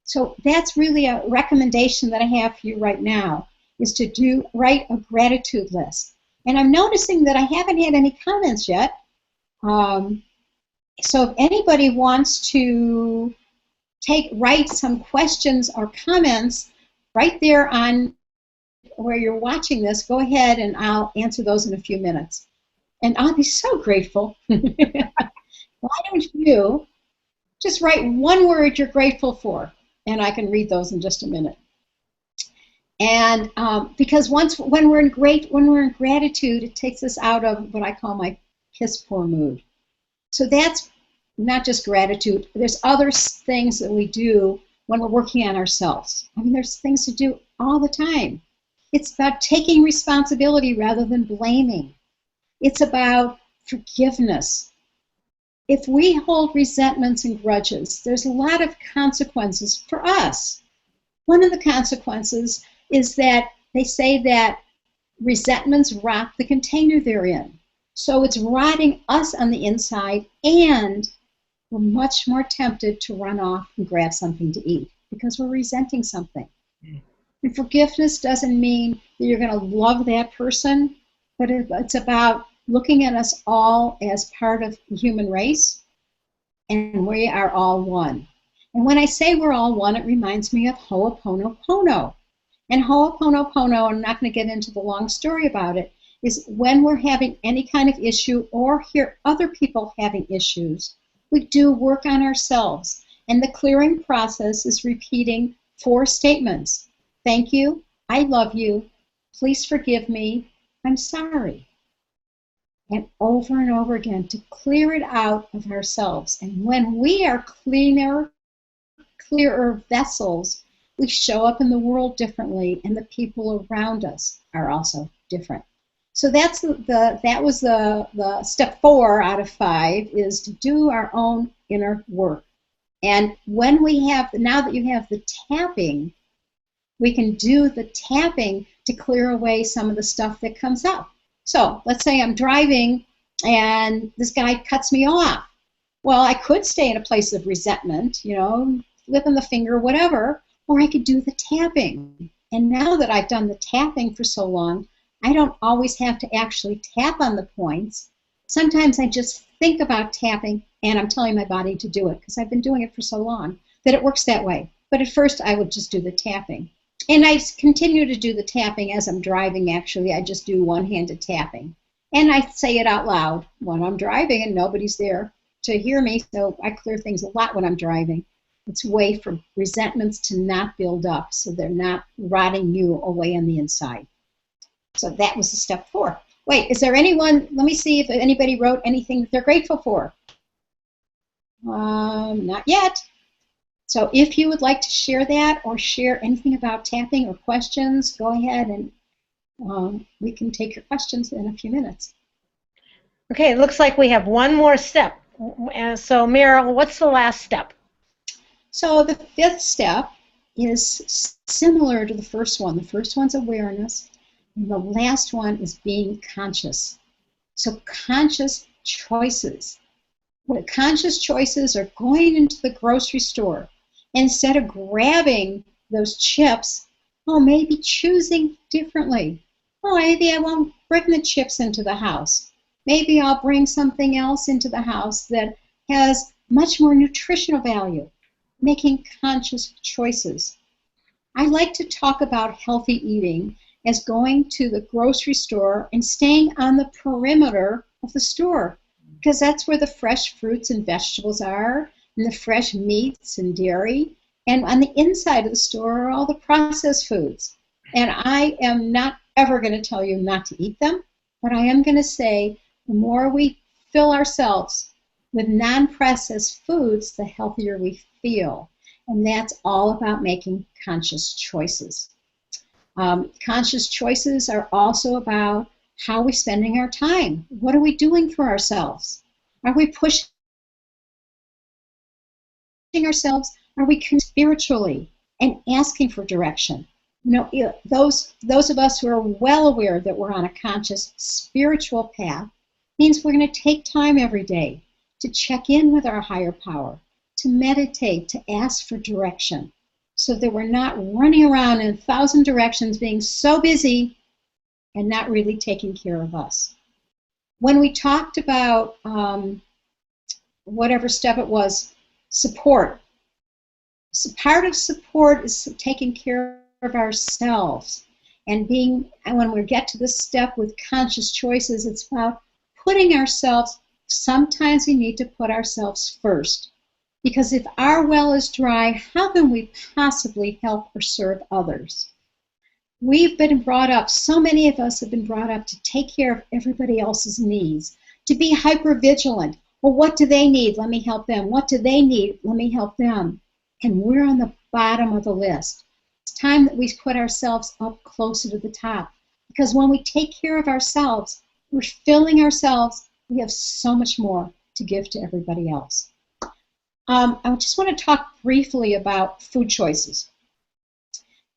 So that's really a recommendation that I have for you right now, is to write a gratitude list. And I'm noticing that I haven't had any comments yet. So if anybody wants to write some questions or comments right there on where you're watching this, go ahead and I'll answer those in a few minutes. And I'll be so grateful. Why don't you just write one word you're grateful for, and I can read those in just a minute. And because when we're in gratitude, it takes us out of what I call my piss poor mood. So that's not just gratitude. There's other things that we do when we're working on ourselves. I mean, there's things to do all the time. It's about taking responsibility rather than blaming. It's about forgiveness. If we hold resentments and grudges, there's a lot of consequences for us. One of the consequences is that they say that resentments rot the container they're in. So it's rotting us on the inside, and we're much more tempted to run off and grab something to eat because we're resenting something. And forgiveness doesn't mean that you're going to love that person, but it's about looking at us all as part of the human race, and we are all one. And when I say we're all one, it reminds me of Ho'oponopono. And Ho'oponopono, I'm not going to get into the long story about it, is when we're having any kind of issue or hear other people having issues, we do work on ourselves. And the clearing process is repeating 4 statements. Thank you, I love you, please forgive me, I'm sorry. And over again to clear it out of ourselves. And when we are clearer vessels, we show up in the world differently, and the people around us are also different. So that was the step 4 out of 5, is to do our own inner work. And when now that you have the tapping, we can do the tapping to clear away some of the stuff that comes up. So let's say I'm driving and this guy cuts me off. Well, I could stay in a place of resentment, flipping the finger, whatever, or I could do the tapping. And now that I've done the tapping for so long, I don't always have to actually tap on the points. Sometimes I just think about tapping, and I'm telling my body to do it because I've been doing it for so long that it works that way. But at first, I would just do the tapping. And I continue to do the tapping as I'm driving, actually. I just do one-handed tapping. And I say it out loud when I'm driving and nobody's there to hear me, so I clear things a lot when I'm driving. It's a way for resentments to not build up, so they're not rotting you away on the inside. So that was the step 4. Wait, is there anyone, let me see if anybody wrote anything that they're grateful for. Not yet. So if you would like to share that or share anything about tapping or questions, go ahead and we can take your questions in a few minutes. Okay, it looks like we have one more step. So Meryl, what's the last step? So the 5th step is similar to the first one. The first one's awareness, and the last one is being conscious. So conscious choices. What conscious choices are going into the grocery store. Instead of grabbing those chips, maybe choosing differently. Maybe I won't bring the chips into the house. Maybe I'll bring something else into the house that has much more nutritional value. Making conscious choices. I like to talk about healthy eating as going to the grocery store and staying on the perimeter of the store, because that's where the fresh fruits and vegetables are, and the fresh meats and dairy, and on the inside of the store are all the processed foods. And I am not ever going to tell you not to eat them, but I am going to say the more we fill ourselves with non-processed foods, the healthier we feel. And that's all about making conscious choices. Conscious choices are also about how we're spending our time. What are we doing for ourselves? Are we pushing ourselves? Are we spiritually and asking for direction? Those of us who are well aware that we're on a conscious spiritual path means we're going to take time every day to check in with our higher power, to meditate, to ask for direction, so that we're not running around in 1,000 directions, being so busy and not really taking care of us. When we talked about whatever step it was, support. So part of support is taking care of ourselves. And when we get to this step with conscious choices, it's about putting ourselves, sometimes we need to put ourselves first. Because if our well is dry, how can we possibly help or serve others? We've been brought up, so many of us have been brought up to take care of everybody else's needs, to be hyper-vigilant. Well, what do they need? Let me help them. What do they need? Let me help them. And we're on the bottom of the list. It's time that we put ourselves up closer to the top. Because when we take care of ourselves, we're filling ourselves. We have so much more to give to everybody else. I just want to talk briefly about food choices.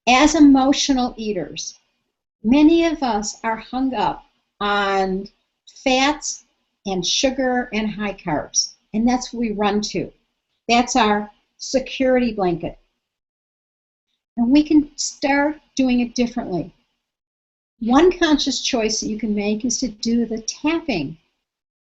As emotional eaters, many of us are hung up on fats and sugar and high carbs, and that's what we run to. That's our security blanket. And we can start doing it differently. One conscious choice that you can make is to do the tapping.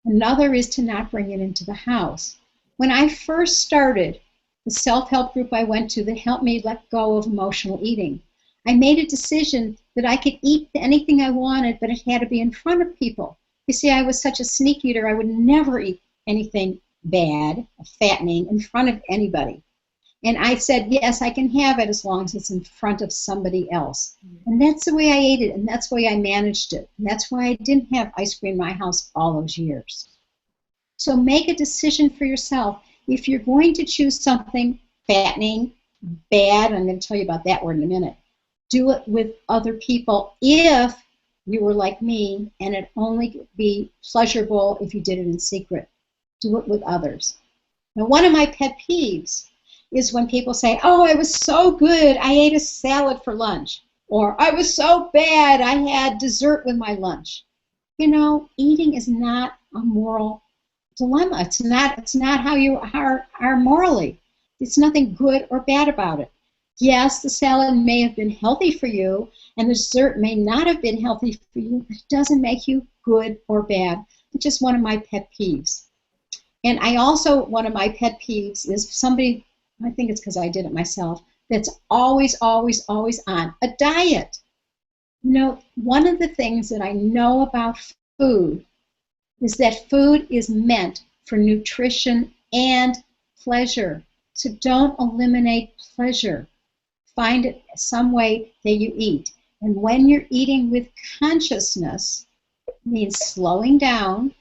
Another is to not bring it into the house. When I first started the self-help group I went to that helped me let go of emotional eating, I made a decision that I could eat anything I wanted, but it had to be in front of people. You see, I was such a sneak eater, I would never eat anything bad, fattening, in front of anybody. And I said, yes, I can have it as long as it's in front of somebody else. And that's the way I ate it, and that's the way I managed it. And that's why I didn't have ice cream in my house all those years. So make a decision for yourself. If you're going to choose something fattening, bad, I'm going to tell you about that word in a minute, do it with other people if you were like me and it only be pleasurable if you did it in secret. Do it with others. Now, one of my pet peeves is when people say, oh, I was so good, I ate a salad for lunch. Or I was so bad, I had dessert with my lunch. You know, eating is not a moral dilemma. It's not how you are morally. It's nothing good or bad about it. Yes, the salad may have been healthy for you, and the dessert may not have been healthy for you, but it doesn't make you good or bad. It's just one of my pet peeves. And one of my pet peeves is somebody, I think it's because I did it myself, that's always, always, always on a diet. You know, one of the things that I know about food is that food is meant for nutrition and pleasure. So don't eliminate pleasure. Find it some way that you eat. And when you're eating with consciousness, it means slowing down,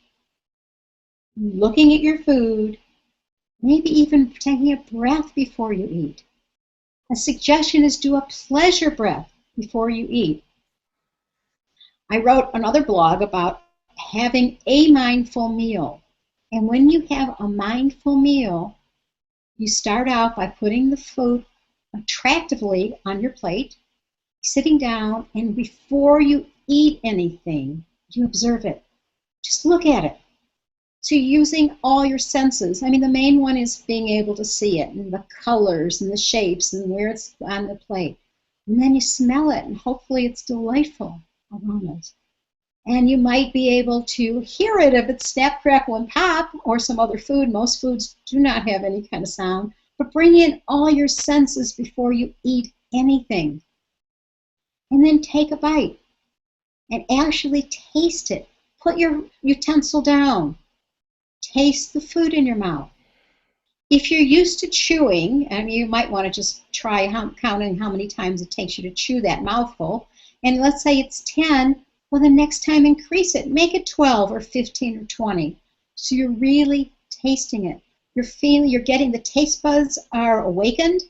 looking at your food, maybe even taking a breath before you eat. A suggestion is do a pleasure breath before you eat. I wrote another blog about having a mindful meal. And when you have a mindful meal, you start out by putting the food attractively on your plate, sitting down, and before you eat anything, you observe it. Just look at it. So using all your senses. I mean, the main one is being able to see it, and the colors, and the shapes, and where it's on the plate. And then you smell it, and hopefully it's delightful aromas. And you might be able to hear it if it's snap, crackle, and pop, or some other food. Most foods do not have any kind of sound. But bring in all your senses before you eat anything. And then take a bite and actually taste it. Put your utensil down. Taste the food in your mouth. If you're used to chewing, and you might want to just try counting how many times it takes you to chew that mouthful, and let's say it's 10, well, the next time increase it. Make it 12 or 15 or 20. So you're really tasting it. You're getting the taste buds are awakened.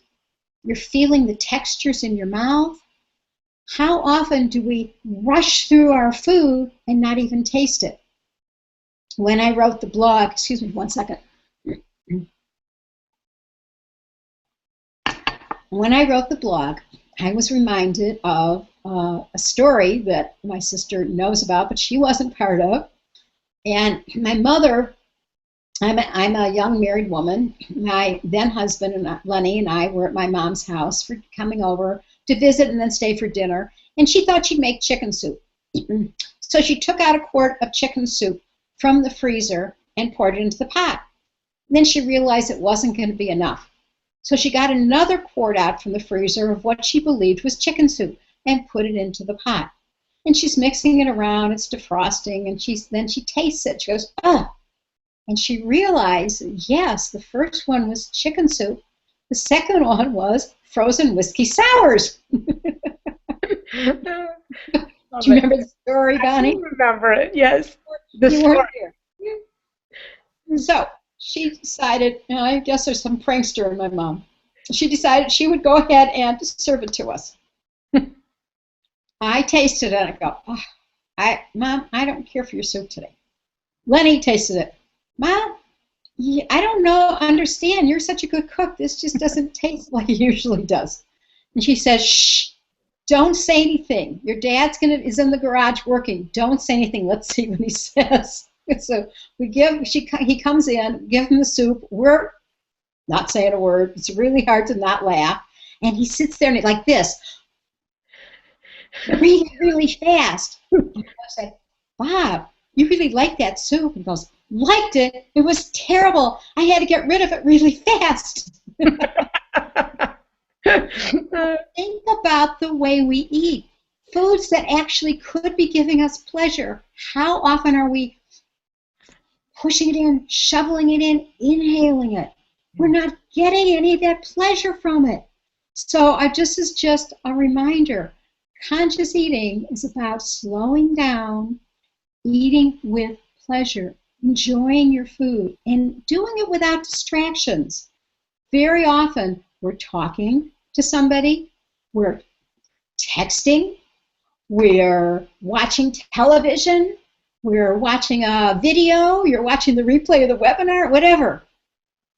You're feeling the textures in your mouth. How often do we rush through our food and not even taste it? When I wrote the blog, excuse me 1 second. When I wrote the blog, I was reminded of a story that my sister knows about, but she wasn't part of. And my mother, I'm a young married woman. My then husband, Lenny, and I were at my mom's house for coming over to visit and then stay for dinner. And she thought she'd make chicken soup. So she took out a quart of chicken soup from the freezer and poured it into the pot. And then she realized it wasn't going to be enough. So she got another quart out from the freezer of what she believed was chicken soup and put it into the pot. And she's mixing it around, it's defrosting, and then she tastes it. She goes, oh. And she realized, yes, the first one was chicken soup. The second one was frozen whiskey sours. Do you remember the story, Bonnie? I remember it, yes. The You story. weren't here. So she decided, I guess there's some prankster in my mom. She decided she would go ahead and serve it to us. I tasted it and I go, oh, Mom, I don't care for your soup today. Lenny tasted it. Mom, I don't understand. You're such a good cook. This just doesn't taste like it usually does. And she says, shh, don't say anything. Your dad's is in the garage working. Don't say anything. Let's see what he says. So he comes in, give him the soup. We're not saying a word. It's really hard to not laugh. And he sits there and like this, really, really fast. And I said, Bob, you really like that soup? And he goes, liked it? It was terrible. I had to get rid of it really fast. Think about the way we eat. Foods that actually could be giving us pleasure. How often are we pushing it in, shoveling it in, inhaling it? We're not getting any of that pleasure from it. So this is just a reminder. Conscious eating is about slowing down, eating with pleasure, enjoying your food, and doing it without distractions. Very often, we're talking to somebody, we're texting, we're watching television, we're watching a video, you're watching the replay of the webinar, whatever.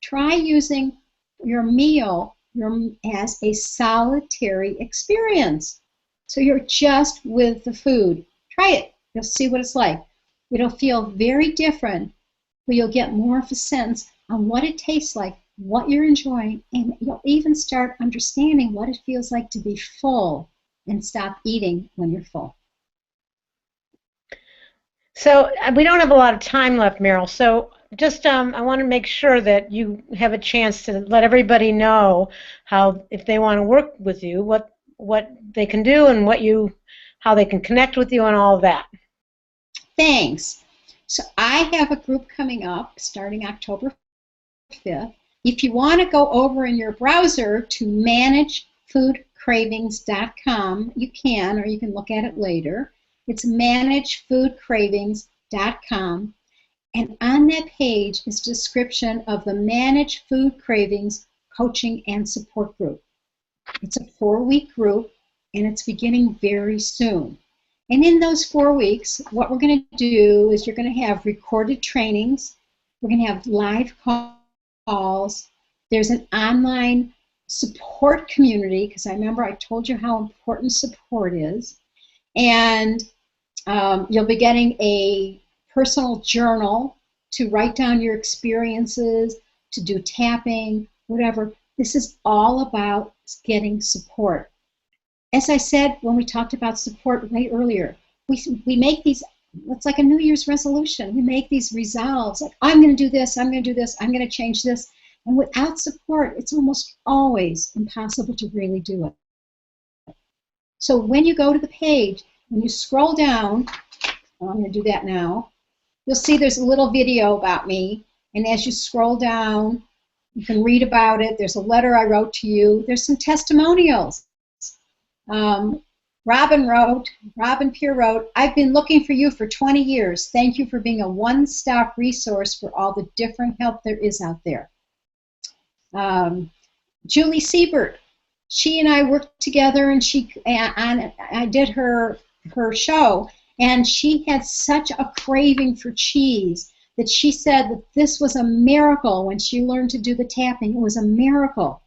Try using your meal as a solitary experience. So you're just with the food. Try it. You'll see what it's like. It'll feel very different, but you'll get more of a sense on what it tastes like, what you're enjoying, and you'll even start understanding what it feels like to be full and stop eating when you're full. So we don't have a lot of time left, Meryl. So just I want to make sure that you have a chance to let everybody know how, if they want to work with you, what they can do and how they can connect with you and all of that. Thanks. So I have a group coming up starting October 5th. If you want to go over in your browser to managefoodcravings.com, you can, or you can look at it later. It's managefoodcravings.com. And on that page is a description of the Manage Food Cravings Coaching and Support Group. It's a 4-week group, and it's beginning very soon. And in those 4 weeks, what we're going to do is you're going to have recorded trainings. We're going to have live calls. There's an online support community, because I remember I told you how important support is. And you'll be getting a personal journal to write down your experiences, to do tapping, whatever. This is all about getting support. As I said when we talked about support way earlier, we make these, it's like a New Year's resolution. We make these resolves, like I'm going to do this, I'm going to do this, I'm going to change this. And without support, it's almost always impossible to really do it. So when you go to the page, when you scroll down, I'm going to do that now, you'll see there's a little video about me. And as you scroll down, you can read about it. There's a letter I wrote to you. There's some testimonials. Robin Peer wrote, I've been looking for you for 20 years. Thank you for being a one-stop resource for all the different help there is out there. Julie Siebert, she and I worked together, and I did her show, and she had such a craving for cheese that she said that this was a miracle when she learned to do the tapping. It was a miracle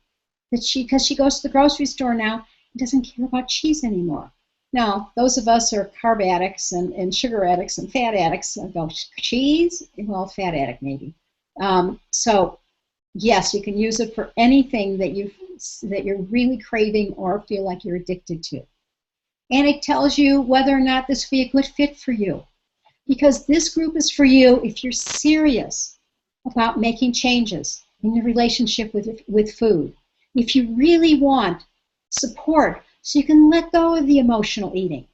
that because she goes to the grocery store now and doesn't care about cheese anymore. Now, those of us are carb addicts and sugar addicts and fat addicts go, cheese? Well, fat addict maybe. So yes, you can use it for anything that you're really craving or feel like you're addicted to. And it tells you whether or not this would be a good fit for you. Because this group is for you if you're serious about making changes in your relationship with food. If you really want support so you can let go of the emotional eating.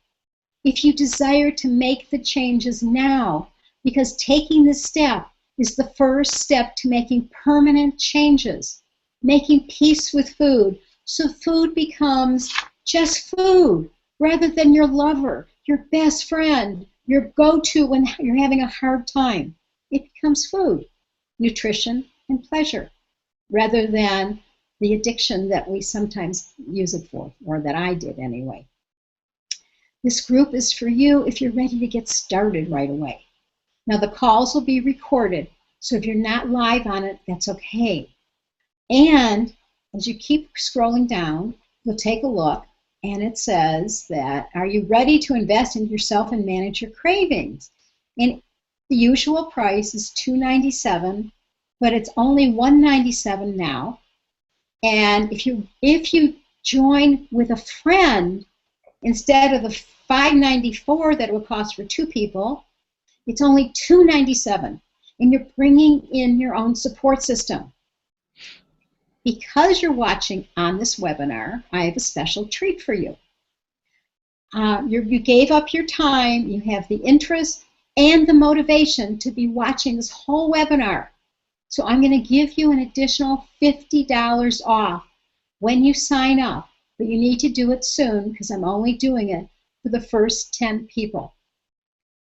If you desire to make the changes now, because taking this step is the first step to making permanent changes, making peace with food, so food becomes just food rather than your lover, your best friend, your go-to when you're having a hard time. It becomes food, nutrition, and pleasure, rather than the addiction that we sometimes use it for, or that I did anyway. This group is for you if you're ready to get started right away. Now, the calls will be recorded, so if you're not live on it, that's okay. And as you keep scrolling down, you'll take a look, and it says that, are you ready to invest in yourself and manage your cravings? And the usual price is $297, but it's only $197 now. And if you join with a friend, instead of the $594 that it would cost for 2 people, it's only $297, and you're bringing in your own support system. Because you're watching on this webinar, I have a special treat for you. You gave up your time, you have the interest and the motivation to be watching this whole webinar. So I'm going to give you an additional $50 off when you sign up, but you need to do it soon because I'm only doing it for the first 10 people.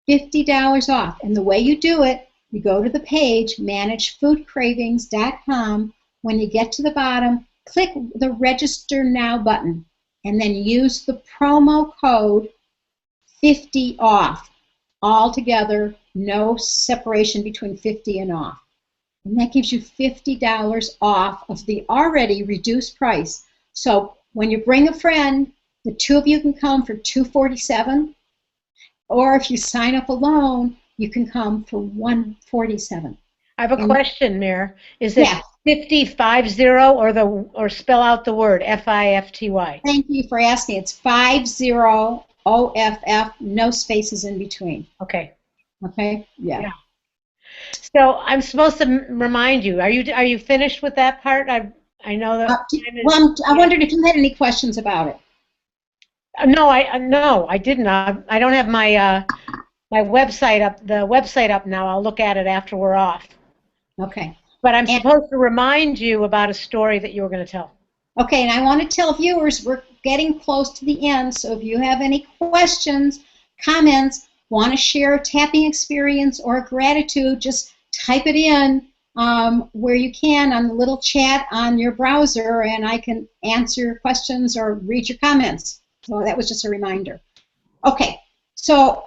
$50 off, and the way you do it, you go to the page, managefoodcravings.com. When you get to the bottom, click the Register Now button, and then use the promo code 50 off. All together, no separation between 50 and off. And that gives you $50 off of the already reduced price. So when you bring a friend, the 2 of you can come for $247, or if you sign up alone, you can come for $147. I have a question, Mayor. Is it 5050 or spell out the word FIFTY? Thank you for asking. It's 50 OFF, no spaces in between. Okay. Okay? Yeah. So I'm supposed to remind you. Are you finished with that part? I know that time is. Well, I Yeah. wondered if you had any questions about it. No, I didn't. I don't have my website up. The website up now. I'll look at it after we're off. Okay. But I'm And supposed to remind you about a story that you were going to tell. okay, and I want to tell viewers we're getting close to the end, so if you have any questions, comments, want to share a tapping experience or gratitude, just type it in where you can on the little chat on your browser, and I can answer your questions or read your comments. So that was just a reminder. Okay, so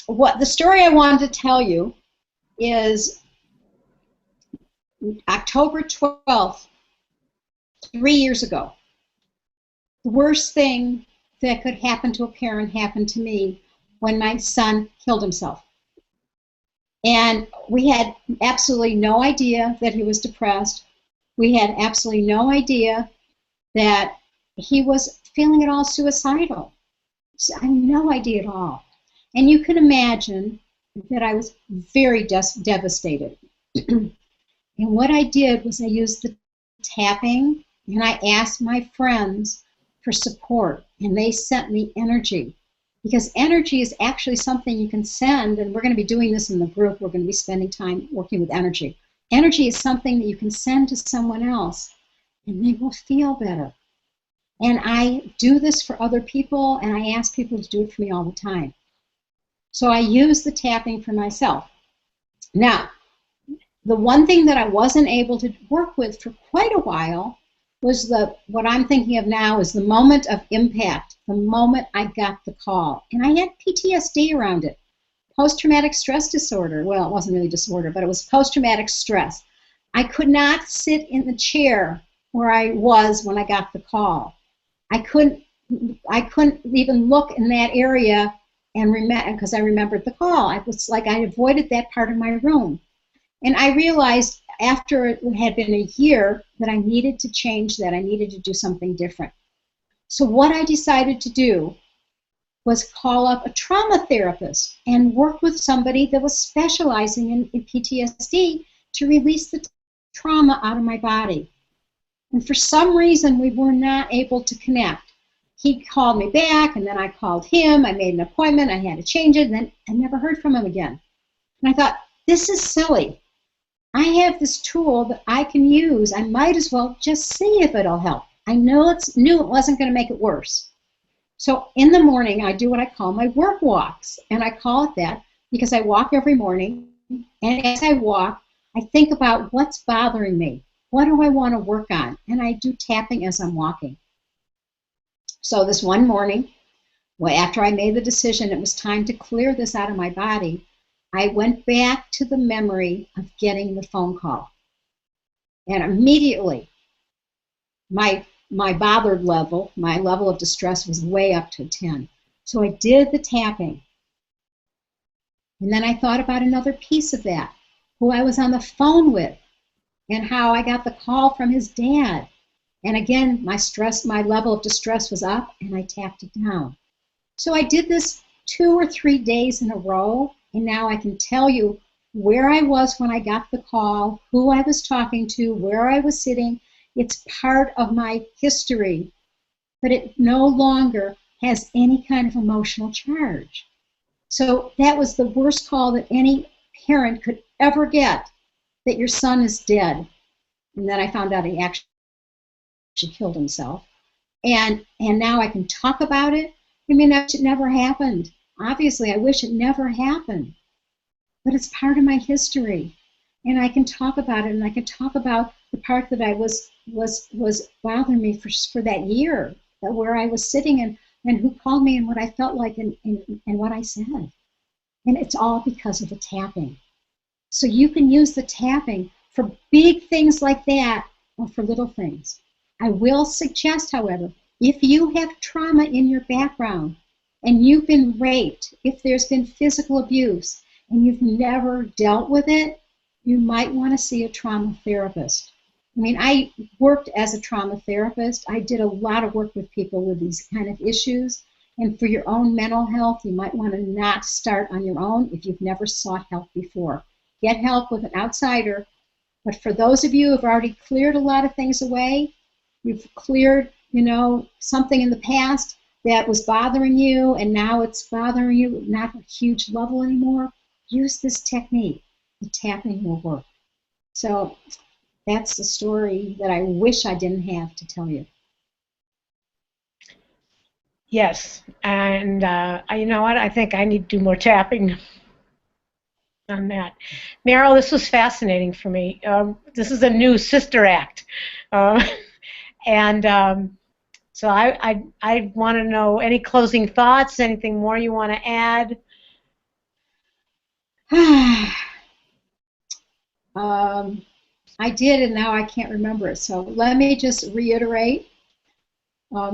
what the story I wanted to tell you is October 12th, 3 years ago. The worst thing that could happen to a parent happened to me when my son killed himself. And we had absolutely no idea that he was depressed. We had absolutely no idea that he was feeling at all suicidal. So I had no idea at all. And you can imagine that I was very devastated. And what I did was I used the tapping and I asked my friends for support and they sent me energy because energy is actually something you can send, and we're going to be doing this in the group. We're going to be spending time working with energy. Energy is something that you can send to someone else and they will feel better. And I do this for other people and I ask people to do it for me all the time. So I use the tapping for myself. Now, the one thing that I wasn't able to work with for quite a while was what I'm thinking of now is the moment of impact, the moment I got the call. And I had PTSD around it, post-traumatic stress disorder. Well, it wasn't really disorder, but it was post-traumatic stress. I could not sit in the chair where I was when I got the call. I couldn't even look in that area and remember because I remembered the call. I was like I avoided that part of my room. And I realized after it had been a year that I needed to change that. I needed to do something different. So what I decided to do was call up a trauma therapist and work with somebody that was specializing in PTSD to release the trauma out of my body. And for some reason, we were not able to connect. He called me back, and then I called him. I made an appointment. I had to change it, and then I never heard from him again. And I thought, this is silly. I have this tool that I can use. I might as well just see if it'll help. I knew it wasn't going to make it worse. So in the morning, I do what I call my work walks. And I call it that because I walk every morning. And as I walk, I think about what's bothering me. What do I want to work on? And I do tapping as I'm walking. So this one morning, well, after I made the decision it was time to clear this out of my body, I went back to the memory of getting the phone call. And immediately, my bothered level, my level of distress was way up to 10. So I did the tapping. And then I thought about another piece of that, who I was on the phone with, and how I got the call from his dad. And again, my level of distress was up, and I tapped it down. So I did this 2 or 3 days in a row, and now I can tell you where I was when I got the call, who I was talking to, where I was sitting. It's part of my history, but it no longer has any kind of emotional charge. So that was the worst call that any parent could ever get, that your son is dead. And then I found out he actually killed himself. And now I can talk about it. I mean, that never happened. Obviously, I wish it never happened. But it's part of my history. And I can talk about it, and I can talk about the part that I was bothering me for that year, where I was sitting and who called me and what I felt like and what I said. And it's all because of the tapping. So you can use the tapping for big things like that or for little things. I will suggest, however, if you have trauma in your background and you've been raped, if there's been physical abuse and you've never dealt with it, you might want to see a trauma therapist. I mean, I worked as a trauma therapist. I did a lot of work with people with these kind of issues. And for your own mental health, you might want to not start on your own if you've never sought help before. Get help with an outsider. But for those of you who've already cleared a lot of things away, you've cleared, something in the past that was bothering you, and now it's bothering you not a huge level anymore, use this technique. The tapping will work. So that's the story that I wish I didn't have to tell you. Yes, and you know what? I think I need to do more tapping on that. Meryl, this was fascinating for me. This is a new sister act, uh, and so I want to know any closing thoughts, anything more you want to add? I did, and now I can't remember it. So let me just reiterate,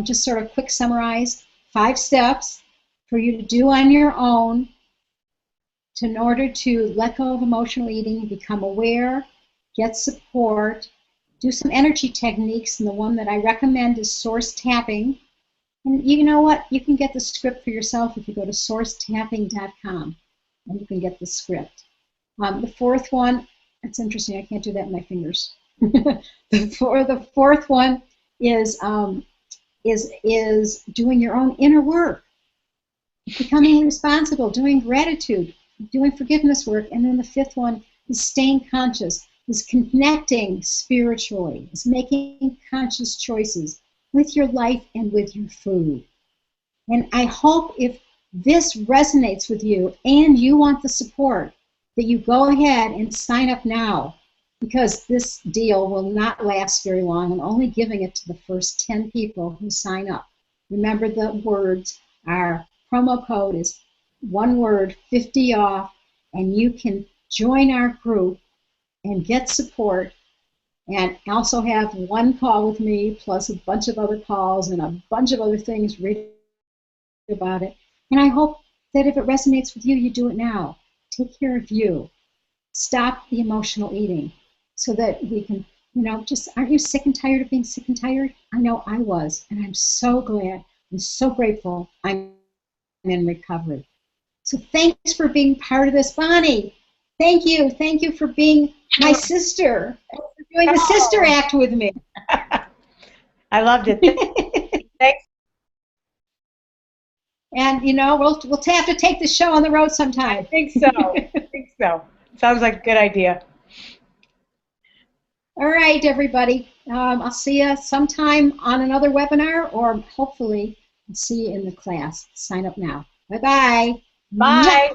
just sort of quick summarize 5 steps for you to do on your own in order to let go of emotional eating, become aware, get support, do some energy techniques, and the one that I recommend is source tapping. And you know what? You can get the script for yourself if you go to sourcetapping.com, and you can get the script. The fourth one, it's interesting, I can't do that in my fingers. The fourth one is doing your own inner work, becoming responsible, doing gratitude, doing forgiveness work, and then the fifth one is staying conscious, is connecting spiritually, is making conscious choices with your life and with your food. And I hope if this resonates with you and you want the support, that you go ahead and sign up now, because this deal will not last very long. I'm only giving it to the first 10 people who sign up. Remember, the words, our promo code is one word, 50 off, and you can join our group and get support and also have one call with me plus a bunch of other calls and a bunch of other things written about it. And I hope that if it resonates with you, you do it now. Take care of you. Stop the emotional eating so that we can, just, aren't you sick and tired of being sick and tired? I know I was, and I'm so glad and so grateful I'm in recovery. So thanks for being part of this, Bonnie. Thank you. Thank you for being my sister, for doing the sister act with me. I loved it. Thanks. And we'll have to take the show on the road sometime. I think so. Sounds like a good idea. All right, everybody. I'll see you sometime on another webinar, or hopefully I'll see you in the class. Sign up now. Bye-bye. Bye.